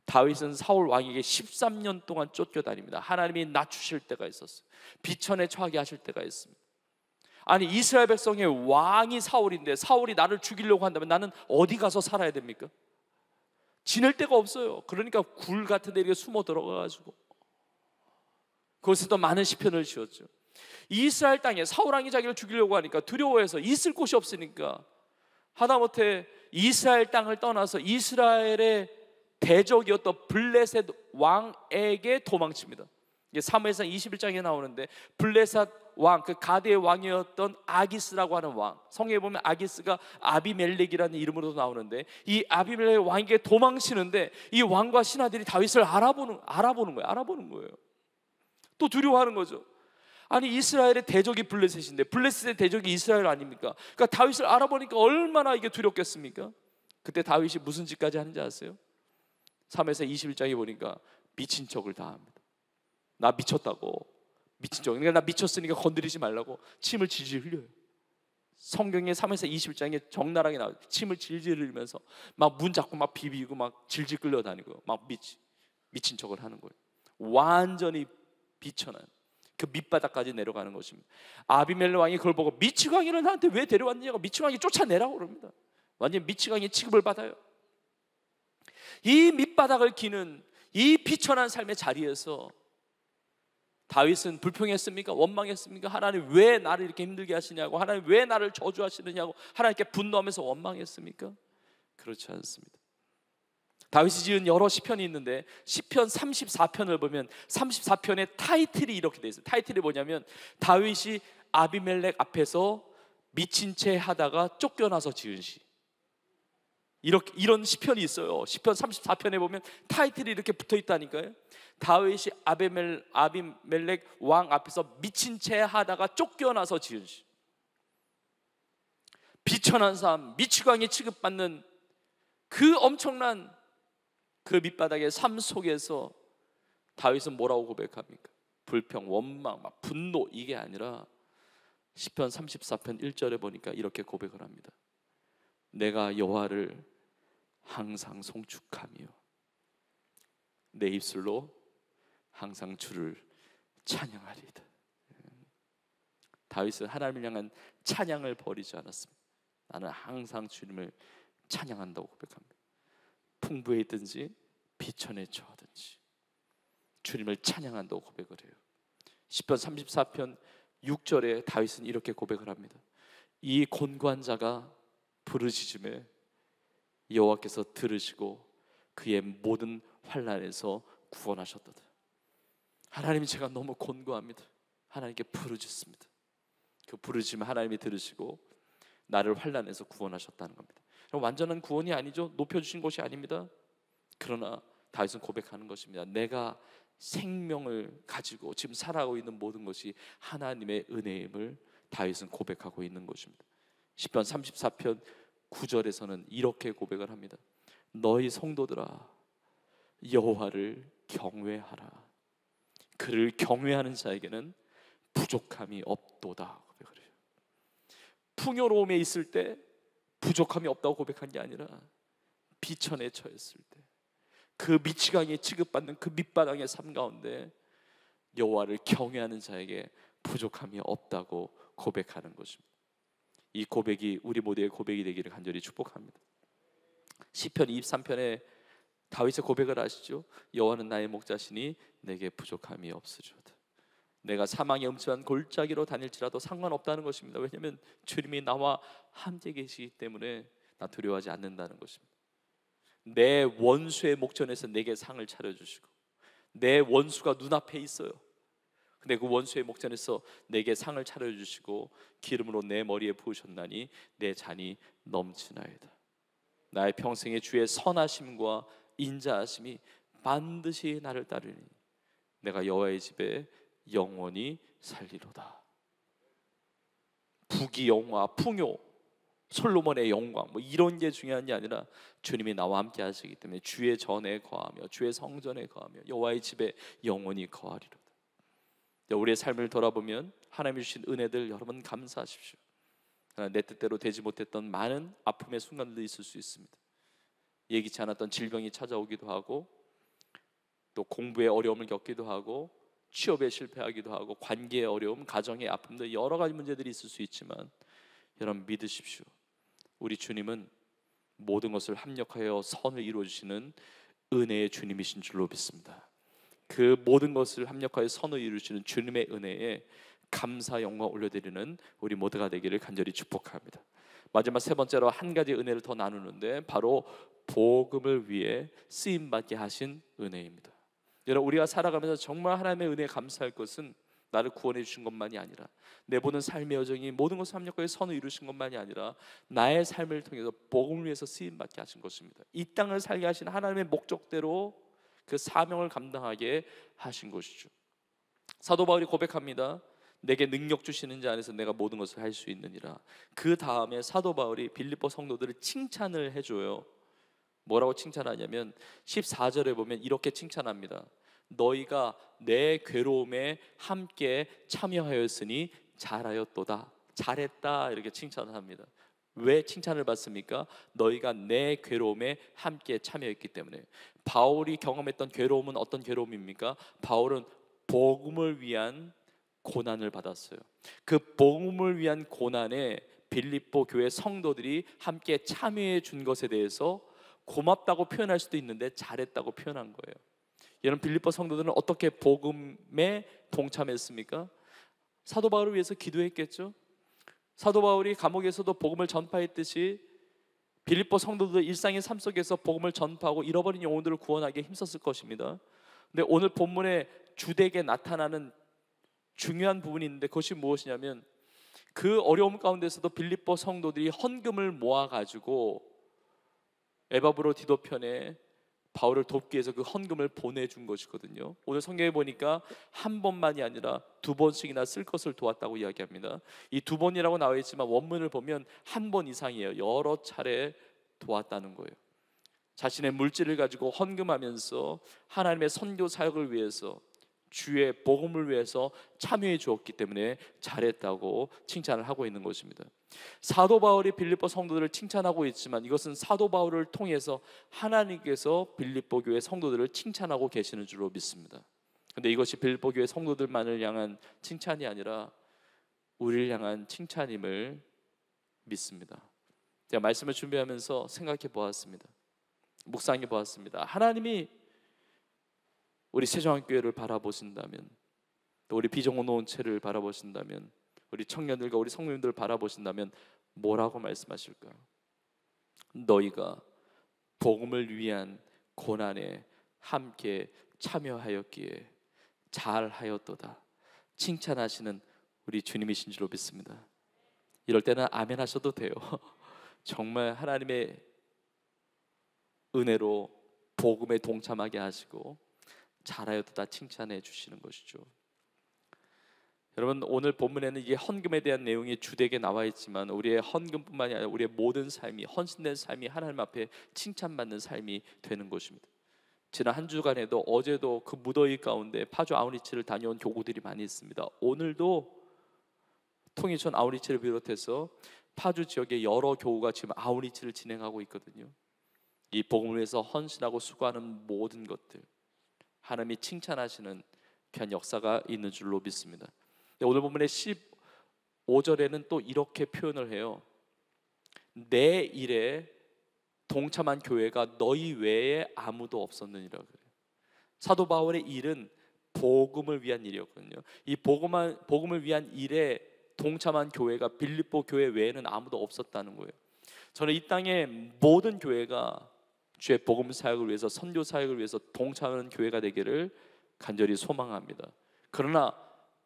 다윗은 사울 왕에게 13년 동안 쫓겨다닙니다. 하나님이 낮추실 때가 있었어요. 비천에 처하게 하실 때가 있습니다. 아니, 이스라엘 백성의 왕이 사울인데 사울이 나를 죽이려고 한다면 나는 어디 가서 살아야 됩니까? 지낼 데가 없어요. 그러니까 굴 같은 데 이렇게 숨어 들어가가지고 거기서 또 많은 시편을 지었죠. 이스라엘 땅에 사울 왕이 자기를 죽이려고 하니까 두려워해서 있을 곳이 없으니까 하다못해 이스라엘 땅을 떠나서 이스라엘의 대적이었던 블레셋 왕에게 도망칩니다. 이게 사무엘상 21장에 나오는데, 블레셋 왕, 그 가드의 왕이었던 아기스라고 하는 왕, 성경에 보면 아기스가 아비멜렉이라는 이름으로도 나오는데, 이 아비멜렉 왕에게 도망치는데 이 왕과 신하들이 다윗을 알아보는 거예요. 또 두려워하는 거죠. 아니, 이스라엘의 대적이 블레셋인데 블레셋의 대적이 이스라엘 아닙니까? 그러니까 다윗을 알아보니까 얼마나 이게 두렵겠습니까? 그때 다윗이 무슨 짓까지 하는지 아세요? 사무엘상 21장에 보니까 미친 척을 다 합니다. 나 미쳤다고, 미친 척, 그러니까 나 미쳤으니까 건드리지 말라고 침을 질질 흘려요. 성경에 사무엘상 21장에 적나라하게 나와요. 침을 질질 흘리면서 막 문 잡고 막 비비고 막 질질 끌려다니고 막 미친 척을 하는 거예요. 완전히 비천한 그 밑바닥까지 내려가는 것입니다. 아비멜렉 왕이 그걸 보고 미치광이를 나한테 왜 데려왔느냐고 미치광이 쫓아내라고 그럽니다. 완전 미치광이 취급을 받아요. 이 밑바닥을 기는 이 비천한 삶의 자리에서 다윗은 불평했습니까? 원망했습니까? 하나님 왜 나를 이렇게 힘들게 하시냐고, 하나님 왜 나를 저주하시느냐고 하나님께 분노하면서 원망했습니까? 그렇지 않습니다. 다윗이 지은 여러 시편이 있는데 시편 34편을 보면 34편의 타이틀이 이렇게 돼 있어요. 타이틀이 뭐냐면 다윗이 아비멜렉 앞에서 미친 채 하다가 쫓겨나서 지은 시. 이런 시편이 있어요. 시편 34편에 보면 타이틀이 이렇게 붙어 있다니까요. 다윗이 아비멜렉 왕 앞에서 미친 채 하다가 쫓겨나서 지은 시. 비천한 삶, 미치광이 취급받는 그 엄청난 그 밑바닥의 삶 속에서 다윗은 뭐라고 고백합니까? 불평, 원망, 분노, 이게 아니라 시편 34편 1절에 보니까 이렇게 고백을 합니다. 내가 여호와를 항상 송축하며 내 입술로 항상 주를 찬양하리이다. 다윗은 하나님을 향한 찬양을 버리지 않았습니다. 나는 항상 주님을 찬양한다고 고백합니다. 풍부에 있든지 비천에 처하든지 주님을 찬양한다고 고백을 해요. 시편 34편 6절에 다윗은 이렇게 고백을 합니다. 이 곤고한 자가 부르짖음에 여호와께서 들으시고 그의 모든 환난에서 구원하셨도다. 하나님, 제가 너무 곤고합니다. 하나님께 부르짖습니다. 그 부르짖음 하나님이 들으시고 나를 환난에서 구원하셨다는 겁니다. 완전한 구원이 아니죠. 높여주신 것이 아닙니다. 그러나 다윗은 고백하는 것입니다. 내가 생명을 가지고 지금 살아가고 있는 모든 것이 하나님의 은혜임을 다윗은 고백하고 있는 것입니다. 시편 34편 9절에서는 이렇게 고백을 합니다. 너희 성도들아 여호와를 경외하라. 그를 경외하는 자에게는 부족함이 없도다 고백을 해요. 풍요로움에 있을 때 부족함이 없다고 고백한 게 아니라 비천에 처했을 때 그 미치광이에 취급받는 그 밑바닥의 삶 가운데 여호와를 경외하는 자에게 부족함이 없다고 고백하는 것입니다. 이 고백이 우리 모두의 고백이 되기를 간절히 축복합니다. 시편 23편에 다윗의 고백을 아시죠? 여호와는 나의 목자시니 내게 부족함이 없으리로다. 내가 사망의 음침한 골짜기로 다닐지라도 상관없다는 것입니다. 왜냐하면 주님이 나와 함께 계시기 때문에 나 두려워하지 않는다는 것입니다. 내 원수의 목전에서 내게 상을 차려주시고 내 원수가 눈앞에 있어요. 근데 그 원수의 목전에서 내게 상을 차려주시고 기름으로 내 머리에 부으셨나니 내 잔이 넘치나이다. 나의 평생의 주의 선하심과 인자하심이 반드시 나를 따르니 내가 여호와의 집에 영원히 살리로다. 부귀 영화, 풍요, 솔로몬의 영광 이런 게 중요한 게 아니라 주님이 나와 함께 하시기 때문에 주의 전에 거하며 주의 성전에 거하며 여호와의 집에 영원히 거하리로다. 우리의 삶을 돌아보면 하나님이 주신 은혜들 여러분 감사하십시오. 내 뜻대로 되지 못했던 많은 아픔의 순간도 있을 수 있습니다. 예기치 않았던 질병이 찾아오기도 하고 또 공부에 어려움을 겪기도 하고 취업에 실패하기도 하고 관계의 어려움, 가정의 아픔도 여러 가지 문제들이 있을 수 있지만 여러분 믿으십시오. 우리 주님은 모든 것을 합력하여 선을 이루어주시는 은혜의 주님이신 줄로 믿습니다. 그 모든 것을 합력하여 선을 이루시는 주님의 은혜에 감사 영광 올려드리는 우리 모두가 되기를 간절히 축복합니다. 마지막 세 번째로 한 가지 은혜를 더 나누는데 바로 복음을 위해 쓰임받게 하신 은혜입니다. 여러분 우리가 살아가면서 정말 하나님의 은혜에 감사할 것은 나를 구원해 주신 것만이 아니라 내 모든 삶의 여정이 모든 것을 합력하여 선을 이루신 것만이 아니라 나의 삶을 통해서 복음을 위해서 쓰임받게 하신 것입니다. 이 땅을 살게 하신 하나님의 목적대로 그 사명을 감당하게 하신 것이죠. 사도 바울이 고백합니다. 내게 능력 주시는 자 안에서 내가 모든 것을 할 수 있느니라. 그 다음에 사도 바울이 빌립보 성도들을 칭찬을 해줘요. 뭐라고 칭찬하냐면 14절에 보면 이렇게 칭찬합니다. 너희가 내 괴로움에 함께 참여하였으니 잘하였도다. 잘했다 이렇게 칭찬을 합니다. 왜 칭찬을 받습니까? 너희가 내 괴로움에 함께 참여했기 때문에. 바울이 경험했던 괴로움은 어떤 괴로움입니까? 바울은 복음을 위한 고난을 받았어요. 그 복음을 위한 고난에 빌립보 교회 성도들이 함께 참여해 준 것에 대해서 고맙다고 표현할 수도 있는데 잘했다고 표현한 거예요. 여러분 빌립보 성도들은 어떻게 복음에 동참했습니까? 사도 바울을 위해서 기도했겠죠. 사도 바울이 감옥에서도 복음을 전파했듯이 빌립보 성도들 일상의 삶 속에서 복음을 전파하고 잃어버린 영혼들을 구원하기에 힘썼을 것입니다. 근데 오늘 본문에 주되게 나타나는 중요한 부분이 있는데 그것이 무엇이냐면 그 어려움 가운데서도 빌립보 성도들이 헌금을 모아가지고 에바브로 디도편에 바울을 돕기 위해서 그 헌금을 보내준 것이거든요. 오늘 성경에 보니까 한 번만이 아니라 두 번씩이나 쓸 것을 도왔다고 이야기합니다. 이 두 번이라고 나와 있지만 원문을 보면 한 번 이상이에요. 여러 차례 도왔다는 거예요. 자신의 물질을 가지고 헌금하면서 하나님의 선교 사역을 위해서, 주의 복음을 위해서 참여해 주었기 때문에 잘했다고 칭찬을 하고 있는 것입니다. 사도 바울이 빌립보 성도들을 칭찬하고 있지만 이것은 사도 바울을 통해서 하나님께서 빌립보 교회 성도들을 칭찬하고 계시는 줄로 믿습니다. 그런데 이것이 빌립보 교회 성도들만을 향한 칭찬이 아니라 우리를 향한 칭찬임을 믿습니다. 제가 말씀을 준비하면서 생각해 보았습니다. 묵상해 보았습니다. 하나님이 우리 세종교회를 바라보신다면, 또 우리 비정노원체를 바라보신다면, 우리 청년들과 우리 성도님들을 바라보신다면 뭐라고 말씀하실까? 너희가 복음을 위한 고난에 함께 참여하였기에 잘하였도다 칭찬하시는 우리 주님이신 줄로 믿습니다. 이럴 때는 아멘 하셔도 돼요. 정말 하나님의 은혜로 복음에 동참하게 하시고 잘하였도다 칭찬해 주시는 것이죠. 여러분, 오늘 본문에는 이게 헌금에 대한 내용이 주되게 나와 있지만 우리의 헌금뿐만이 아니라 우리의 모든 삶이, 헌신된 삶이 하나님 앞에 칭찬받는 삶이 되는 것입니다. 지난 한 주간에도, 어제도 그 무더위 가운데 파주 아우리치를 다녀온 교구들이 많이 있습니다. 오늘도 통일촌 아우리치를 비롯해서 파주 지역의 여러 교구가 지금 아우리치를 진행하고 있거든요. 이 복음을 위해서 헌신하고 수고하는 모든 것들, 하나님이 칭찬하시는 귀한 역사가 있는 줄로 믿습니다. 오늘 본문의 15절에는 또 이렇게 표현을 해요. 내 일에 동참한 교회가 너희 외에 아무도 없었느니라 그래요. 사도 바울의 일은 복음을 위한 일이었거든요. 이 복음을 위한 일에 동참한 교회가 빌립보 교회 외에는 아무도 없었다는 거예요. 저는 이 땅의 모든 교회가 주의 복음 사역을 위해서, 선교 사역을 위해서 동참하는 교회가 되기를 간절히 소망합니다. 그러나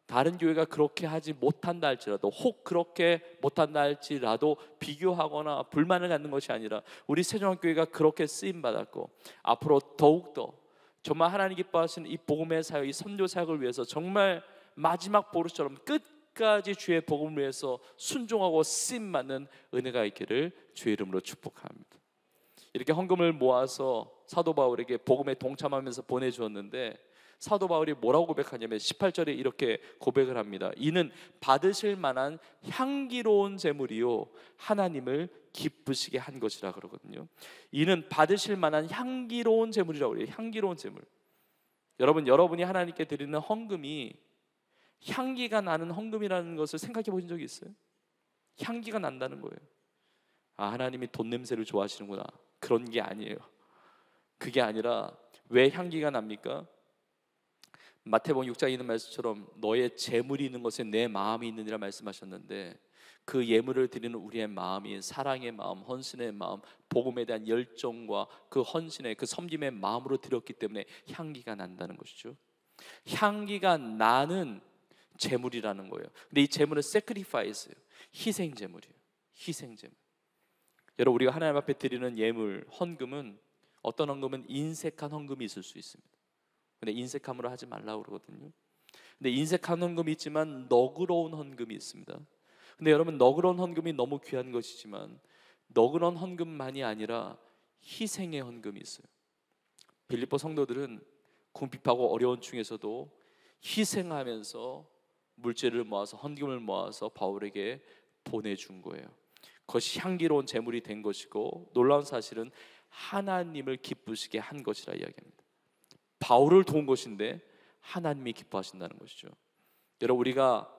다른 교회가 그렇게 하지 못한다 할지라도, 혹 그렇게 못한다 할지라도 비교하거나 불만을 갖는 것이 아니라 우리 세종교회가 그렇게 쓰임 받았고 앞으로 더욱더 정말 하나님 기뻐하시는 이 복음의 사역, 이 선교 사역을 위해서 정말 마지막 보루처럼 끝까지 주의 복음을 위해서 순종하고 쓰임 받는 은혜가 있기를 주의 이름으로 축복합니다. 이렇게 헌금을 모아서 사도 바울에게 복음에 동참하면서 보내주었는데 사도 바울이 뭐라고 고백하냐면 18절에 이렇게 고백을 합니다. 이는 받으실 만한 향기로운 제물이요 하나님을 기쁘시게 한 것이라 그러거든요. 이는 받으실 만한 향기로운 제물이라고 그래요. 향기로운 제물. 여러분이 하나님께 드리는 헌금이 향기가 나는 헌금이라는 것을 생각해 보신 적이 있어요? 향기가 난다는 거예요. 아, 하나님이 돈 냄새를 좋아하시는구나. 그런 게 아니에요. 그게 아니라 왜 향기가 납니까? 마태복음 6장에 있는 말씀처럼 너의 재물이 있는 것에 내 마음이 있느니라 말씀하셨는데 그 예물을 드리는 우리의 마음이 사랑의 마음, 헌신의 마음, 복음에 대한 열정과 그 헌신의, 그 섬김의 마음으로 드렸기 때문에 향기가 난다는 것이죠. 향기가 나는 재물이라는 거예요. 근데 이 재물은 sacrifice예요. 희생 재물이에요. 희생 재물. 여러분, 우리가 하나님 앞에 드리는 예물, 헌금은, 어떤 헌금은 인색한 헌금이 있을 수 있습니다. 근데 인색함으로 하지 말라고 그러거든요. 근데 인색한 헌금이 있지만 너그러운 헌금이 있습니다. 근데 여러분, 너그러운 헌금이 너무 귀한 것이지만 너그러운 헌금만이 아니라 희생의 헌금이 있어요. 빌립보 성도들은 궁핍하고 어려운 중에서도 희생하면서 물질을 모아서, 헌금을 모아서 바울에게 보내준 거예요. 그것이 향기로운 제물이 된 것이고, 놀라운 사실은 하나님을 기쁘시게 한 것이라 이야기합니다. 바울을 도운 것인데 하나님이 기뻐하신다는 것이죠. 여러분, 우리가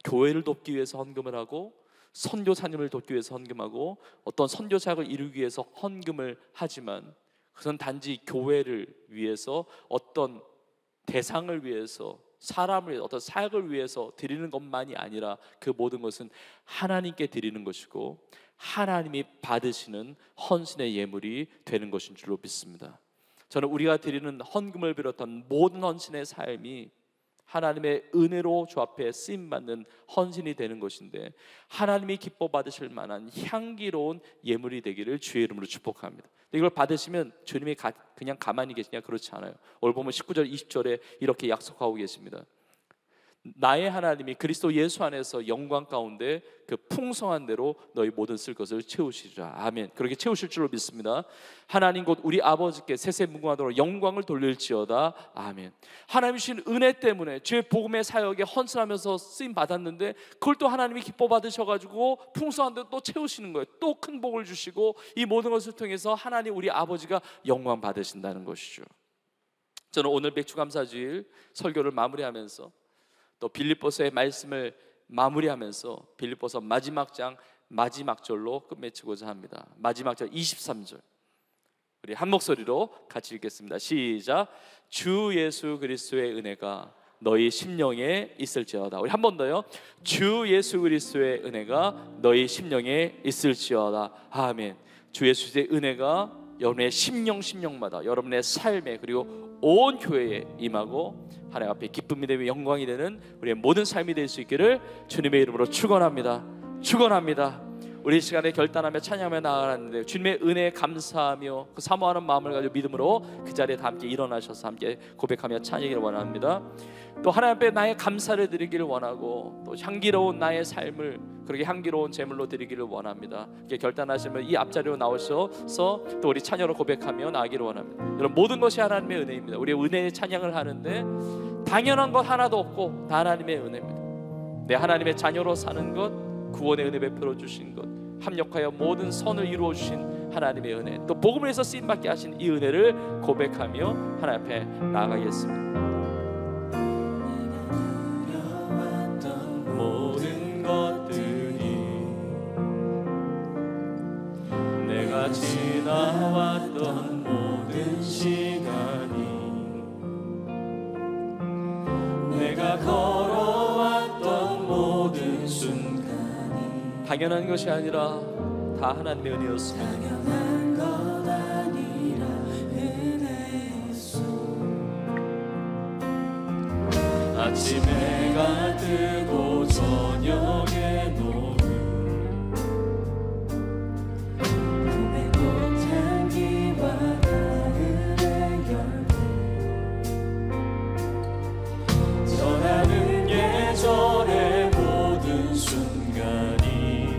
교회를 돕기 위해서 헌금을 하고, 선교사님을 돕기 위해서 헌금하고, 어떤 선교 사역을 이루기 위해서 헌금을 하지만 그것은 단지 교회를 위해서, 어떤 대상을 위해서, 사람을 위해서, 어떤 사역을 위해서 드리는 것만이 아니라 그 모든 것은 하나님께 드리는 것이고, 하나님이 받으시는 헌신의 예물이 되는 것인 줄로 믿습니다. 저는 우리가 드리는 헌금을 비롯한 모든 헌신의 삶이 하나님의 은혜로 주 앞에 쓰임받는 헌신이 되는 것인데, 하나님이 기뻐 받으실 만한 향기로운 예물이 되기를 주의 이름으로 축복합니다. 이걸 받으시면 주님이 그냥 가만히 계시냐? 그렇지 않아요. 오늘 보면 19절 20절에 이렇게 약속하고 계십니다. 나의 하나님이 그리스도 예수 안에서 영광 가운데 그 풍성한 대로 너희 모든 쓸 것을 채우시리라. 아멘. 그렇게 채우실 줄로 믿습니다. 하나님 곧 우리 아버지께 세세무궁하도록 영광을 돌릴지어다. 아멘. 하나님 주신 은혜 때문에 주의 복음의 사역에 헌신하면서 쓰임 받았는데, 그걸 또 하나님이 기뻐 받으셔가지고 풍성한 대로 또 채우시는 거예요. 또 큰 복을 주시고, 이 모든 것을 통해서 하나님 우리 아버지가 영광 받으신다는 것이죠. 저는 오늘 맥주감사주일 설교를 마무리하면서 또 빌립보서의 말씀을 마무리하면서 빌립보서 마지막 장 마지막 절로 끝맺히고자 합니다. 마지막 절 23절 우리 한 목소리로 같이 읽겠습니다. 시작. 주 예수 그리스도의 은혜가 너희 심령에 있을지어다. 우리 한 번 더요. 주 예수 그리스도의 은혜가 너희 심령에 있을지어다. 아멘. 주 예수의 은혜가 여러분의 심령마다 여러분의 삶에 그리고 온 교회에 임하고 하나님 앞에 기쁨이 되며 영광이 되는 우리의 모든 삶이 될 수 있기를 주님의 이름으로 축원합니다. 축원합니다. 우리 시간에 결단하며 찬양하며 나아가는데 주님의 은혜에 감사하며 그 사모하는 마음을 가지고 믿음으로 그 자리에 다 함께 일어나셔서 함께 고백하며 찬양하기를 원합니다. 또 하나님 앞에 나의 감사를 드리기를 원하고, 또 향기로운 나의 삶을 그렇게 향기로운 제물로 드리기를 원합니다. 이렇게 결단하시면 이 앞자리로 나오셔서 또 우리 찬양으로 고백하며 나아가기를 원합니다. 여러분, 모든 것이 하나님의 은혜입니다. 우리의 은혜의 찬양을 하는데 당연한 것 하나도 없고 다 하나님의 은혜입니다. 내 하나님의 자녀로 사는 것, 구원의 은혜 베풀어 주신 것, 합력하여 모든 선을 이루어 주신 하나님의 은혜, 또 복음을 위해서 쓰임받게 하신 이 은혜를 고백하며 하나님 앞에 나아가겠습니다. 모든 것들이 내가 지나왔던 모든 시간이 내가 걸어왔던 모든 순간이 당연한 것이 아니라 다 하나님의 은혜였습니다. 당연한 것 아니라 은혜였소. 아침 해가 뜨고 저녁에 노을 봄의 꽃향기와 가을의 열기 전하는 계절의 모든 순간이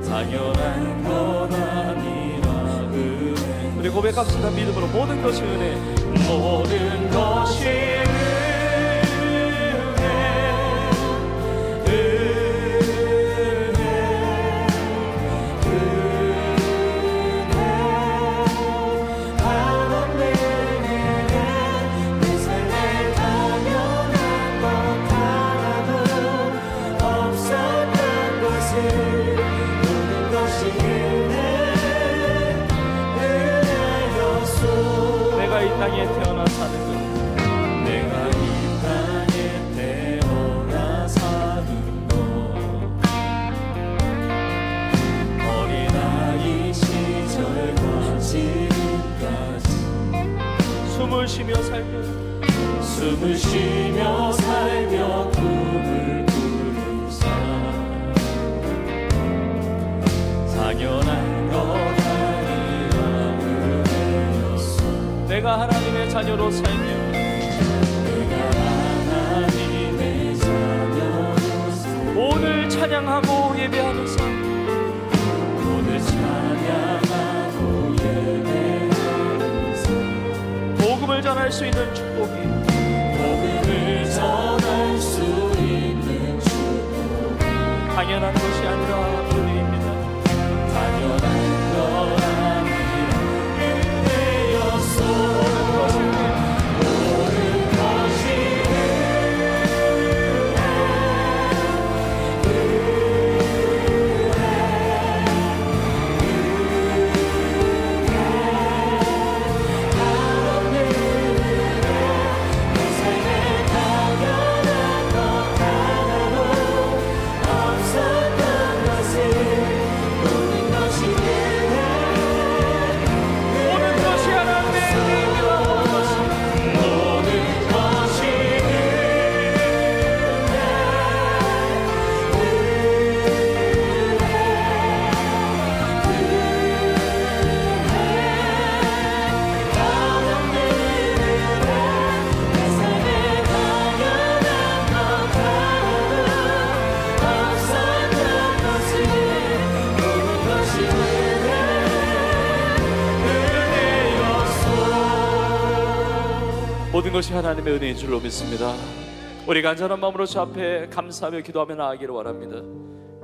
당연한 건 아니라 은혜. 우리 고백합시다. 믿음으로 모든 것이 은혜, 모든 것이 땅에 태어나 사는 것, 내가 이 땅에 태어나 사는 것, 어린아이 시절과 지금까지 숨을 쉬며 살며 꿈을 꾸는 삶, 당연한 것 내가 하나님의 자녀로 살며 오늘 찬양하고 예배하는 삶, 오늘 찬양하고 예배하는 삶, 복음을 전할 수 있는 축복이, 복음을 전할 수 있는 축복이 당연한 것이 아니라 은혜입니다. 당연한 것 것이 하나님의 은혜인 줄로 믿습니다. 우리 간절한 마음으로 주 앞에 감사하며 기도하며 나아가기를 원합니다.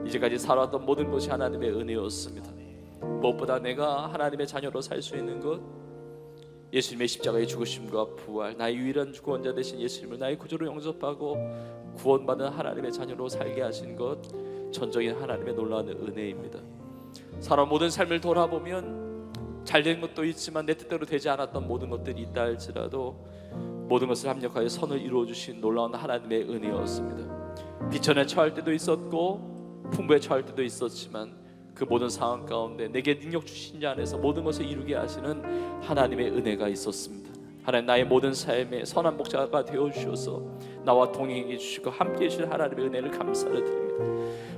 이제까지 살아왔던 모든 것이 하나님의 은혜였습니다. 무엇보다 내가 하나님의 자녀로 살 수 있는 것, 예수님의 십자가의 죽으심과 부활, 나의 유일한 구원자 되신 예수님을 나의 구주로 영접하고 구원받은 하나님의 자녀로 살게 하신 것, 전적인 하나님의 놀라운 은혜입니다. 살아온 모든 삶을 돌아보면 잘된 것도 있지만 내 뜻대로 되지 않았던 모든 것들이 있다 할지라도 모든 것을 합력하여 선을 이루어주신 놀라운 하나님의 은혜였습니다. 비천에 처할 때도 있었고 풍부에 처할 때도 있었지만 그 모든 상황 가운데 내게 능력 주신 자 안에서 모든 것을 이루게 하시는 하나님의 은혜가 있었습니다. 하나님, 나의 모든 삶에 선한 목자가 되어주셔서 나와 동행해 주시고 함께해 주신 하나님의 은혜를 감사를 드립니다.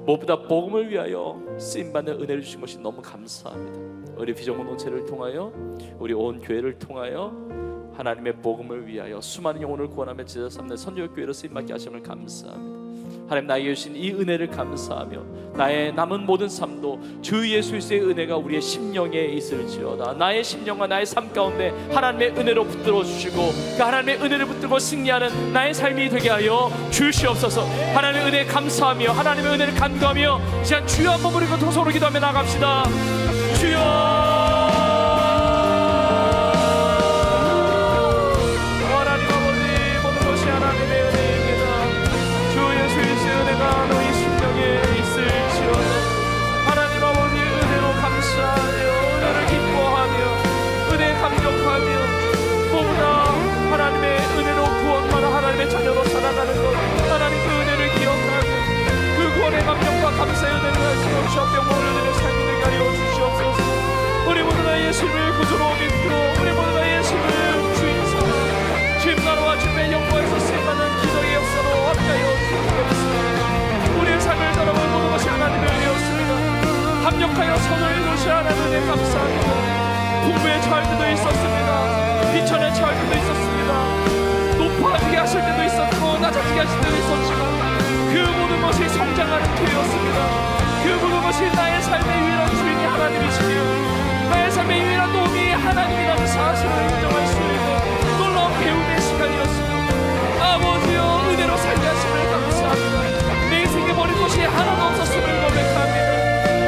무엇보다 복음을 위하여 쓰임받는 은혜를 주신 것이 너무 감사합니다. 우리 비전공동체를 통하여, 우리 온 교회를 통하여 하나님의 복음을 위하여 수많은 영혼을 구원하며 제자 삼는 선교교회로 쓰임받게 하심을 감사합니다. 하나님, 나에게 주신 이 은혜를 감사하며 나의 남은 모든 삶도 주 예수 그리스도의 은혜가 우리의 심령에 있을지어다. 나의 심령과 나의 삶 가운데 하나님의 은혜로 붙들어 주시고 그 하나님의 은혜를 붙들고 승리하는 나의 삶이 되게 하여 주시옵소서. 하나님의 은혜에 감사하며 하나님의 은혜를 간구하며 이 시간 주여 한번 부르고 통성으로 기도하며 나갑시다. 주여, 너희 심령에 있을지어다. 하나님 아버지, 은혜로 감사하며 은혜를 기뻐하며 은혜에 감격하며 무엇보다 하나님의 은혜로 구원받아 하나님의 자녀로 살아가는 것, 하나님 그 은혜를 기억하며 그 구원의 감격과 감사의 은혜를 하시고 주 앞에 영광을 드리는 삶이 되게 하여 주시옵소서. 우리 모두가 예수님을 구주로 믿고 우리 모두가 예수님을 주인 삼아 주님 나라와 주님의 영광에서 쓰임받는 기도의 역사로 함께하여 주시옵소서. 우리의 삶을 돌아보는 모든 것이 하나님의 은혜였습니다. 합력하여 선을 이루시 하나님의 은혜 감사합니다. 풍부에 처할 때도 있었습니다. 비천에 처할 때도 있었습니다. 높아지게 하실 때도 있었고 낮아지게 하실 때도 있었지만 그 모든 것이 성장하는 기회였습니다. 그 모든 것이 나의 삶의 유일한 주인이 하나님이시며 나의 삶의 유일한 도움이 하나님이라는 사실을 인정할 수 있는 놀라운 배움의 시간이었습니다. 아버지여, 은혜로 살게 하심을 감사합니다. 내 인생에 버린 것이 하나도 없었음을 고백합니다.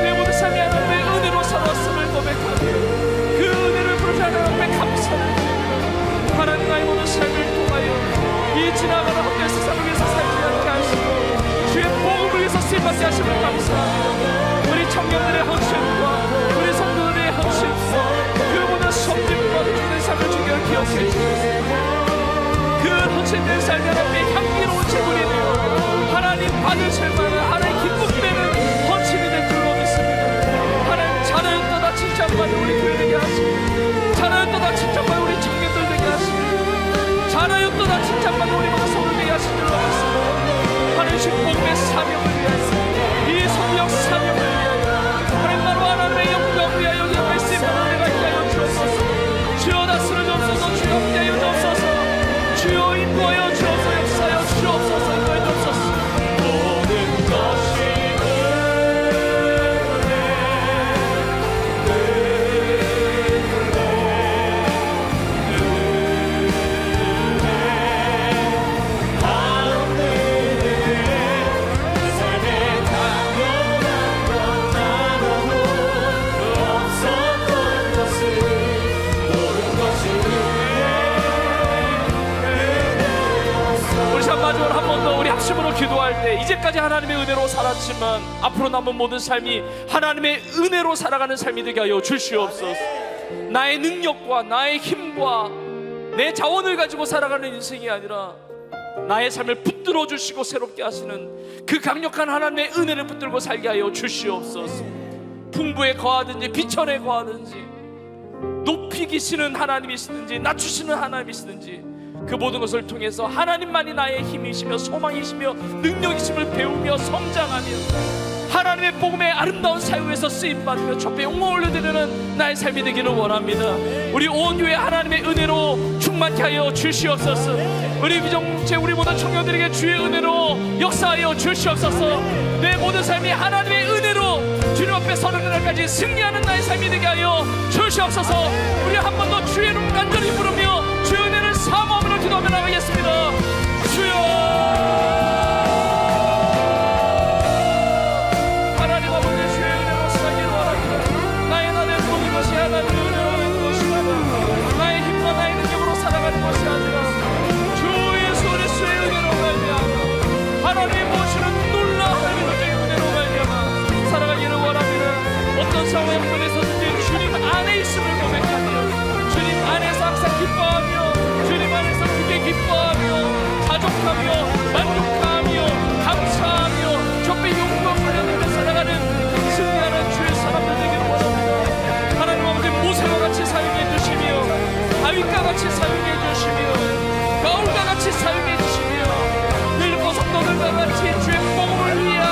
내 모든 삶이 하나님의 은혜로 살았음을 고백합니다. 그 은혜를 부르지 하나님의 감사를 드립니다. 하나님, 나의 모든 삶을 통하여 이 지나가는 헛된 세상을 위해서 살지 않게 하시고 주의 복음을 위해서 쓰임받게 하심을 감사합니다. 우리 청년들의 헌신과 우리 성도들의 헌신과 그 모든 섬김과 주의 삶을 주기를 기억해 주시옵소서. 그 헌신된 삶이 하나님의 향기로운 제물이 되어 하나님 받으실 만한 하나님 기쁨 되는 헌신이 될 줄로 믿습니다. 하나님, 잘하였도다 칭찬받는 우리 교회 되게 하시고 잘하였도다 칭찬받는 우리 청년들 되게 하시고 잘하였도다 칭찬받는 우리 모든 성도 되게 하신 줄로 믿습니다. 하나님, 복음의 사명을 위하여 이 성령 사명을 위하여 하나님 나로 하나님의 영광을 위하여 여기 앞에 쓰임받는 내가 있게 하여 주옵소서. 주여 다스려 주옵소서. 주여 함께 하여 주옵소서. 주여 인도하여 주옵소서. 역사하여 주옵소서. 인도하여 주옵소서. 모든 것이 마지막으로 한 번 더 우리 합심으로 기도할 때 이제까지 하나님의 은혜로 살았지만 앞으로 남은 모든 삶이 하나님의 은혜로 살아가는 삶이 되게 하여 주시옵소서. 나의 능력과 나의 힘과 내 자원을 가지고 살아가는 인생이 아니라 나의 삶을 붙들어 주시고 새롭게 하시는 그 강력한 하나님의 은혜를 붙들고 살게 하여 주시옵소서. 풍부에 거하든지 비천에 거하든지 높이기시는 하나님이시든지 낮추시는 하나님이시든지 그 모든 것을 통해서 하나님만이 나의 힘이시며 소망이시며 능력이심을 배우며 성장하며 하나님의 복음의 아름다운 사역에서 쓰임받으며 주 앞에 영광을 올려드리는 나의 삶이 되기를 원합니다. 우리 온 교회 하나님의 은혜로 충만케 하여 주시옵소서. 우리 비정체 우리 모든 청년들에게 주의 은혜로 역사하여 주시옵소서. 내 모든 삶이 하나님의 은혜로 주님 앞에 서는 그날까지 승리하는 나의 삶이 되게 하여 주시옵소서. 우리 한 번 더 주의 이름 간절히 부르며 주의 은혜를 사모하며 기도하며 나가겠습니다. 주여, 하나님 아버지 주의 은혜로 살기를 원합니다. 나의 나는 모든 것이 하나님의 은혜로 된 것이다. 나의 힘과 나의 능력으로 살아가는 것이 아니라 주 예수 그리스도의 은혜로 말미암아 하나님이 모시는 놀라운 하나님의 은혜로 말미암아 살아가기를 원합니다. 어떤 상황 속에서든지 주님 안에 있음을 고백하며 주님 안에서 항상 기뻐하며 주님 안에서 크게 기뻐하며 자족하며 만족하며 감사하며 주의 영광을 누리며 살아가는 승리하는 주의 사람들 되기를 원합니다. 하나님 아버지 모세와 같이 사용해 주시며 다윗과 같이 사용해 주시며 바울과 같이 사용해 주시며 늘 버석도들과 같이 주의 복음을 위한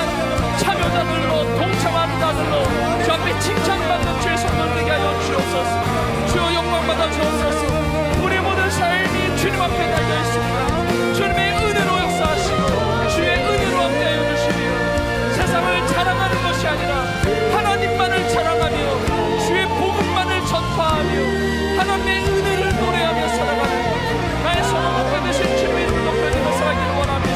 참여자들로 동참하는 자들로 주 앞에 칭찬받는 주의 성도들 되게 하여 주옵소서. 주여 영광받아 주옵소서. 우리 모든 삶이 주님 앞에 달려 있습니다. 주님의 은혜로 역사하시고 주의 은혜로 함께하여 주시며 세상을 자랑하는 것이 아니라 하나님만을 자랑하며 주의 복음만을 전파하며 하나님의 은혜를 노래하며 살아가는 나의 소망 앞에 되신 주님의 이름을 높여드리며 살아가기를 원합니다.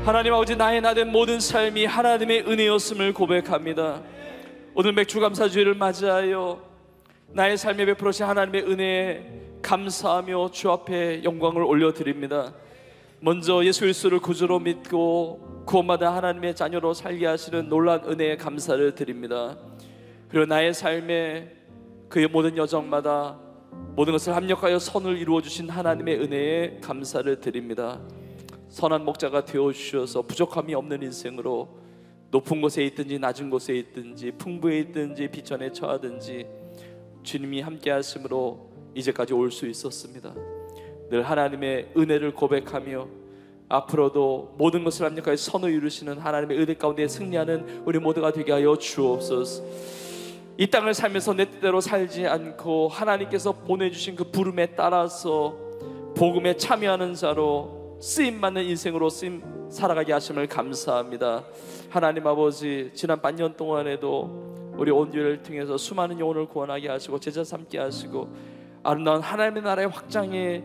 하나님 아버지, 나의 나된 모든 삶이 하나님의 은혜였음을 고백합니다. 오늘 맥주감사주일을 맞이하여 나의 삶에 베풀으신 하나님의 은혜에 감사하며 주 앞에 영광을 올려드립니다. 먼저 예수 그리스도를 구주로 믿고 구원받아 하나님의 자녀로 살게 하시는 놀라운 은혜에 감사를 드립니다. 그리고 나의 삶에 그의 모든 여정마다 모든 것을 합력하여 선을 이루어주신 하나님의 은혜에 감사를 드립니다. 선한 목자가 되어주셔서 부족함이 없는 인생으로 높은 곳에 있든지 낮은 곳에 있든지 풍부에 있든지 비천에 처하든지 주님이 함께 하심으로 이제까지 올 수 있었습니다. 늘 하나님의 은혜를 고백하며 앞으로도 모든 것을 합력하여 선을 이루시는 하나님의 은혜 가운데 승리하는 우리 모두가 되게 하여 주옵소서. 이 땅을 살면서 내 뜻대로 살지 않고 하나님께서 보내주신 그 부름에 따라서 복음에 참여하는 자로 쓰임받는 인생으로 살아가게 하심을 감사합니다. 하나님 아버지, 지난 반년 동안에도 우리 온유를 통해서 수많은 영혼을 구원하게 하시고 제자 삼게 하시고 아름다운 하나님의 나라의 확장에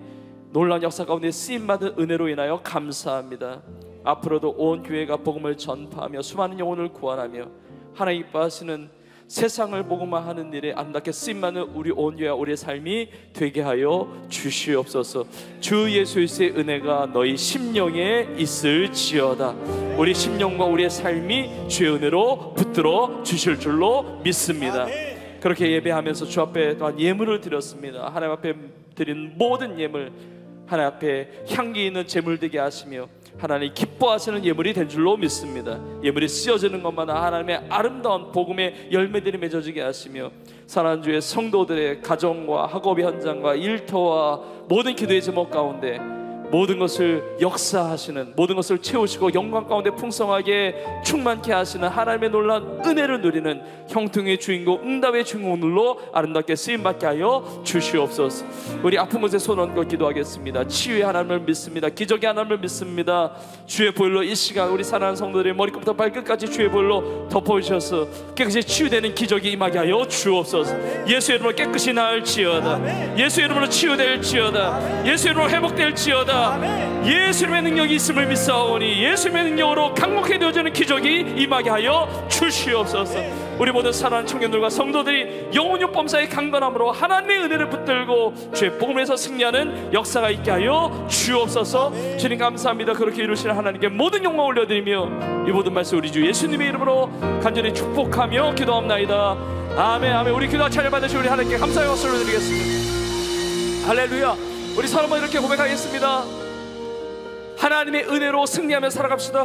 놀라운 역사 가운데 쓰임받은 은혜로 인하여 감사합니다. 앞으로도 온 교회가 복음을 전파하며 수많은 영혼을 구원하며 하나님 기뻐하시는 세상을 복음화하는 일에 아름답게 쓰임받는 우리 온유와 우리의 삶이 되게 하여 주시옵소서. 주 예수 그리스도의 은혜가 너희 심령에 있을지어다. 우리 심령과 우리의 삶이 주의 은혜로 붙들어 주실 줄로 믿습니다. 그렇게 예배하면서 주 앞에 또한 예물을 드렸습니다. 하나님 앞에 드린 모든 예물 하나님 앞에 향기 있는 제물 되게 하시며 하나님 기뻐하시는 예물이 된 줄로 믿습니다. 예물이 쓰여지는 것마다 하나님의 아름다운 복음의 열매들이 맺어지게 하시며 사랑하는 주의 성도들의 가정과 학업의 현장과 일터와 모든 기도의 제목 가운데 모든 것을 역사하시는, 모든 것을 채우시고 영광 가운데 풍성하게 충만케 하시는 하나님의 놀라운 은혜를 누리는 형통의 주인공, 응답의 주인공들로 아름답게 쓰임받게 하여 주시옵소서. 우리 아픈 곳에 손 얹고 기도하겠습니다. 치유의 하나님을 믿습니다. 기적의 하나님을 믿습니다. 주의 보혈로 이 시간 우리 사랑하는 성도들의 머리끝부터 발끝까지 주의 보혈로 덮어주셔서 깨끗이 치유되는 기적이 임하게 하여 주옵소서. 예수의 이름으로 깨끗이 나을지어다. 예수의 이름으로 치유될지어다. 예수의 이름으로 회복될지어다. 예수님의 능력이 있음을 믿사오니 예수님의 능력으로 강력하게 되어지는 기적이 임하게 하여 주시옵소서. 우리 모든 사랑하는 청년들과 성도들이 영혼육 범사의 강건함으로 하나님의 은혜를 붙들고 주의 복음에서 승리하는 역사가 있게 하여 주옵소서. 주님 감사합니다. 그렇게 이루시는 하나님께 모든 영광 올려드리며 이 모든 말씀 우리 주 예수님의 이름으로 간절히 축복하며 기도합나이다. 아멘. 아멘. 우리 기도와 찬양 받으신 우리 하나님께 감사의 박수를 드리겠습니다. 할렐루야. 우리 서로 이렇게 고백하겠습니다. 하나님의 은혜로 승리하며 살아갑시다.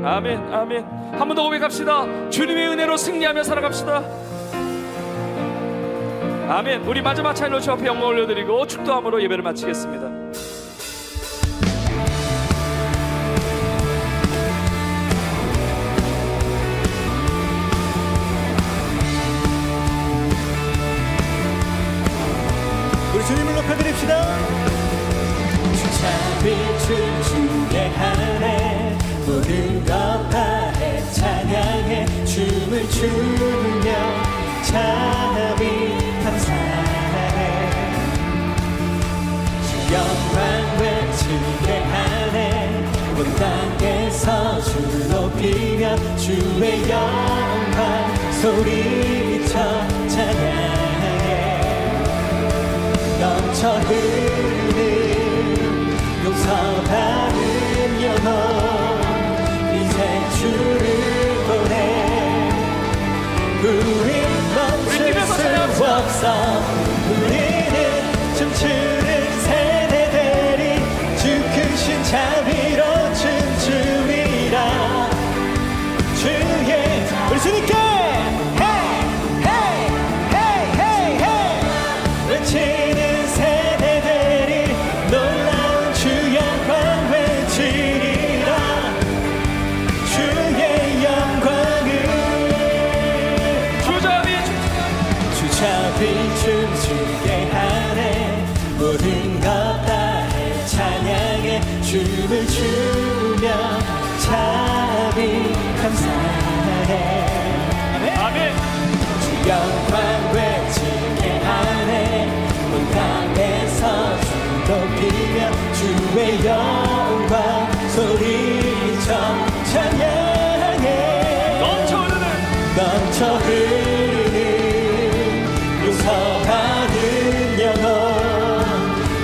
아멘, 아멘. 한 번 더 고백합시다. 주님의 은혜로 승리하며 살아갑시다. 아멘. 우리 마지막 찬양으로 주 앞에 영광 올려드리고 축도함으로 예배를 마치겠습니다. 우리 주님을 높여드립시다. 주차비 춤추게 하네 모든 것 다해 찬양해 춤을 추며 참이 감사해 주 영광 외치게 하네 온 땅에서 주 높이며 주의 영광 소리쳐 찬양해 넘쳐 흐르는 용서받은 영혼 이제 주를 보내 우린 멈출 수 없어 우리는 춤추는 세대들이 주 크신 자비로 춤추리라 주의 우리 주님께 헤이 헤이 헤이 헤이 헤이 외치는 세대들이 놀라운 주 영광 외치리라 주의 영광을 주잡이 춤추게 하네 모든 것 다해 찬양해 춤을 추며 참이 감사해 아멘. 주 영광 외치게 하네 온 땅에서 주 높이며 주의 영광 소리쳐 찬양해 넘쳐 흐르는 용서받은 영혼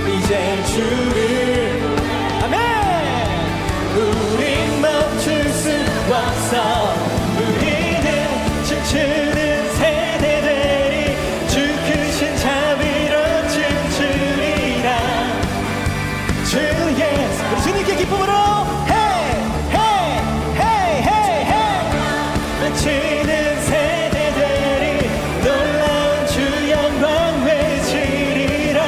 이제 주를 아멘 우린 멈출 수 없어 우리는 춤추는 세대들이 주 크신 자비로 춤추리라 주의 우리 주님께 기쁨으로 헤이 헤이 헤이 헤이 헤이 외치는 세대들이 놀라운 주 영광 외치리라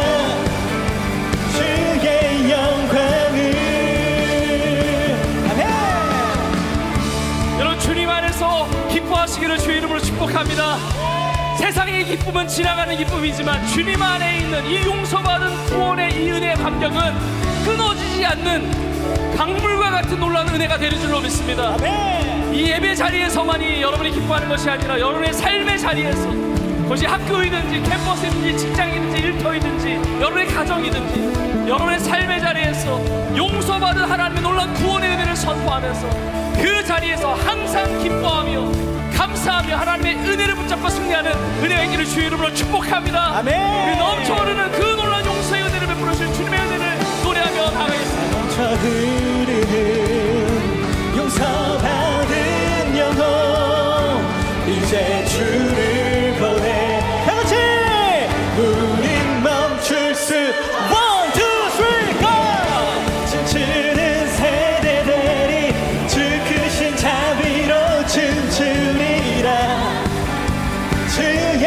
주의 영광을 아멘 여러분 주님 안에서 기뻐하시기를 주의 이름으로 축복합니다. 세상의 기쁨은 지나가는 기쁨이지만 주님 안에 있는 이 용서받은 구원의 이 은혜의 감격은 끊어지지 않는 강물과 같은 놀라운 은혜가 되는 줄로 믿습니다. 이 예배 자리에서만이 여러분이 기뻐하는 것이 아니라 여러분의 삶의 자리에서 그것이 학교이든지 캠퍼스이든지 직장이든지 일터이든지 여러분의 가정이든지 여러분의 삶의 자리에서 용서받은 하나님의 놀라운 구원의 은혜를 선포하면서 그 자리에서 항상 기뻐하며 감사하며 하나님의 은혜를 붙잡고 승리하는 은혜가 있기를 주의 이름으로 축복합니다. 아멘. 그 넘쳐흐르는 그 놀라운 용서의 은혜를 베풀으실 주님의 은혜를 노래하며 나가겠습니다. 넘쳐 흐르는 용서받은 영혼 이제 주를 보내 다같이 우린 멈출 수 One, two, three, go 춤추는 세대들이 주 크신 자비로 춤추리라 주의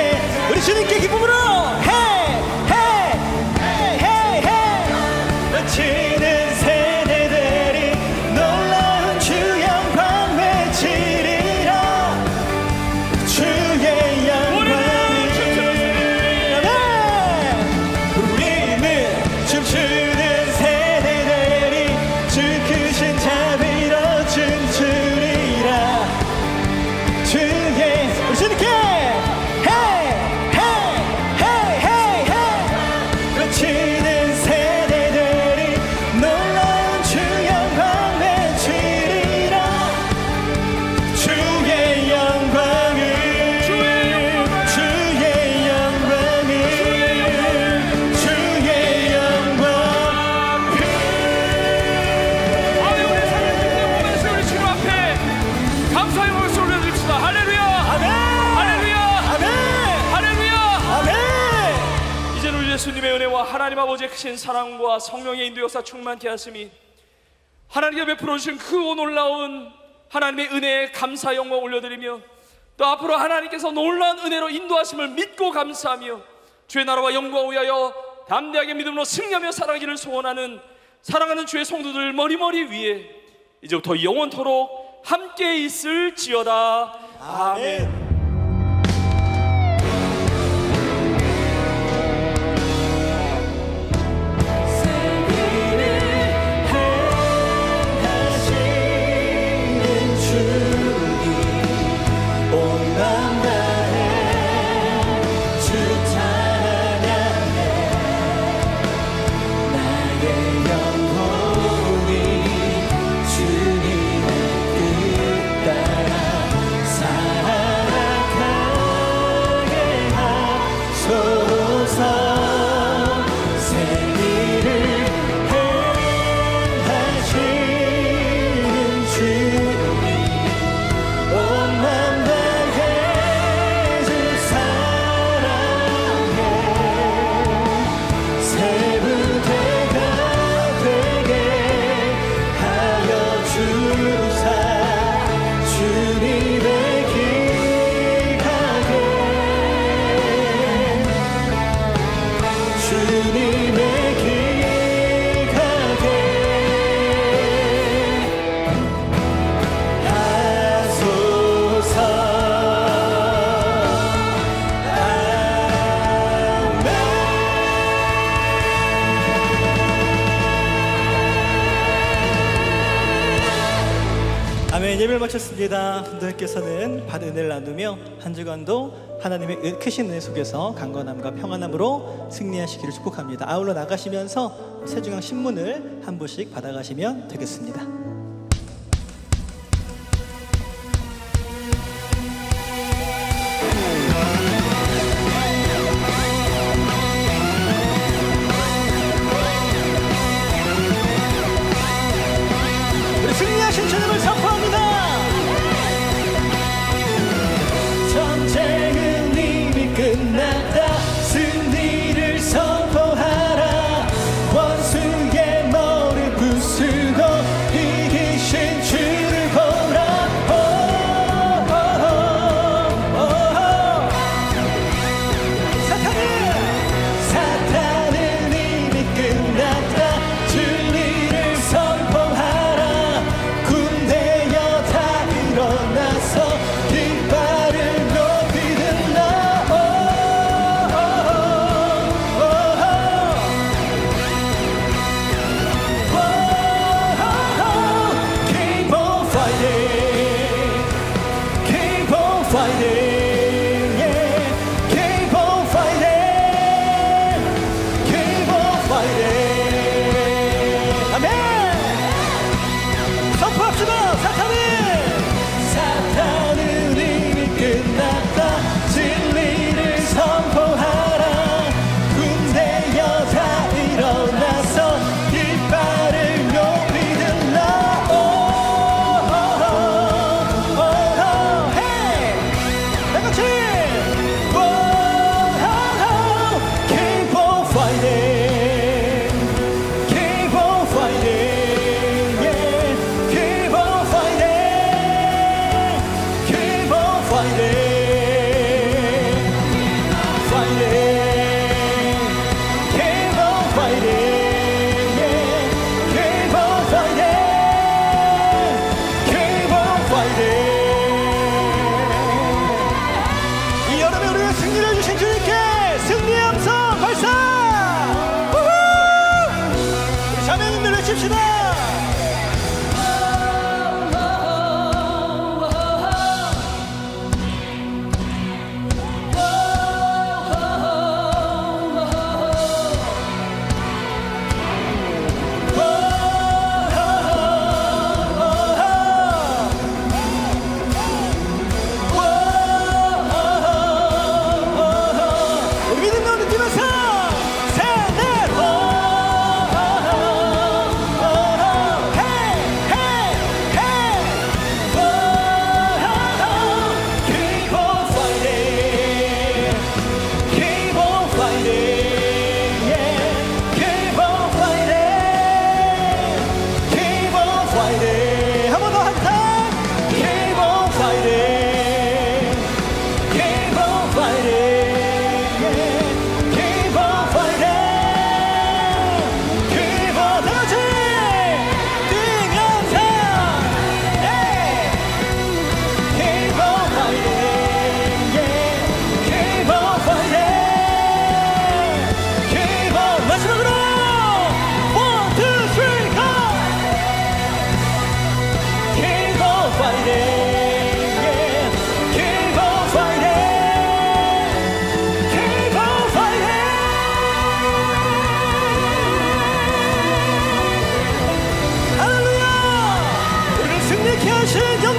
우리 주님께 기쁨으로 헤이 헤이 헤이 헤이 헤이 외치는 세대들이 놀라운 주 영광 은혜와 하나님 아버지의 크신 사랑과 성령의 인도 역사 충만케 하심이 하나님께 베풀어 주신 그 놀라운 하나님의 은혜에 감사 영광 올려드리며 또 앞으로 하나님께서 놀라운 은혜로 인도하심을 믿고 감사하며 주의 나라와 영광을 위하여 담대하게 믿음으로 승리하며 살아가기를 소원하는 사랑하는 주의 성도들 머리머리 위에 이제부터 영원토록 함께 있을지어다. 아멘. 예배를 마쳤습니다. 분들께서는 받은 은혜를 나누며 한 주간도 하나님의 크신 은혜 속에서 강건함과 평안함으로 승리하시기를 축복합니다. 아울러 나가시면서 세중앙 신문을 한 부씩 받아가시면 되겠습니다. 우리 승리하신 주님을 선포합니다. 전쟁은 이미 끝났다. 승리를 선포하라. 원수의 머리 부수고 이기신 주를 보라. 사탄은 이미 끝났다. 진리를 선포하라. 군대여 다 일어나서 깃발을 높이 들라. Keep on fighting, keep on fighting, yeah. Keep on fighting, keep on fighting. 아멘. 선포합시다. 사탄은 이미 끝났다. 진리를 선포하라. 군대여 다 일어나서 깃발을 높이 들라. 다같이 Keep on fighting, keep on fighting, yeah. Keep on fighting, keep on fighting, fighting. Keep on fighting, yeah. Keep on fighting, keep on fighting. 이 여름에 우리의 승리를 주신 주님께 승리의 함성 발사! 우후! 우리 자매님들 외칩시다. 우리 믿음으로 느끼면서 셋, 넷, 주신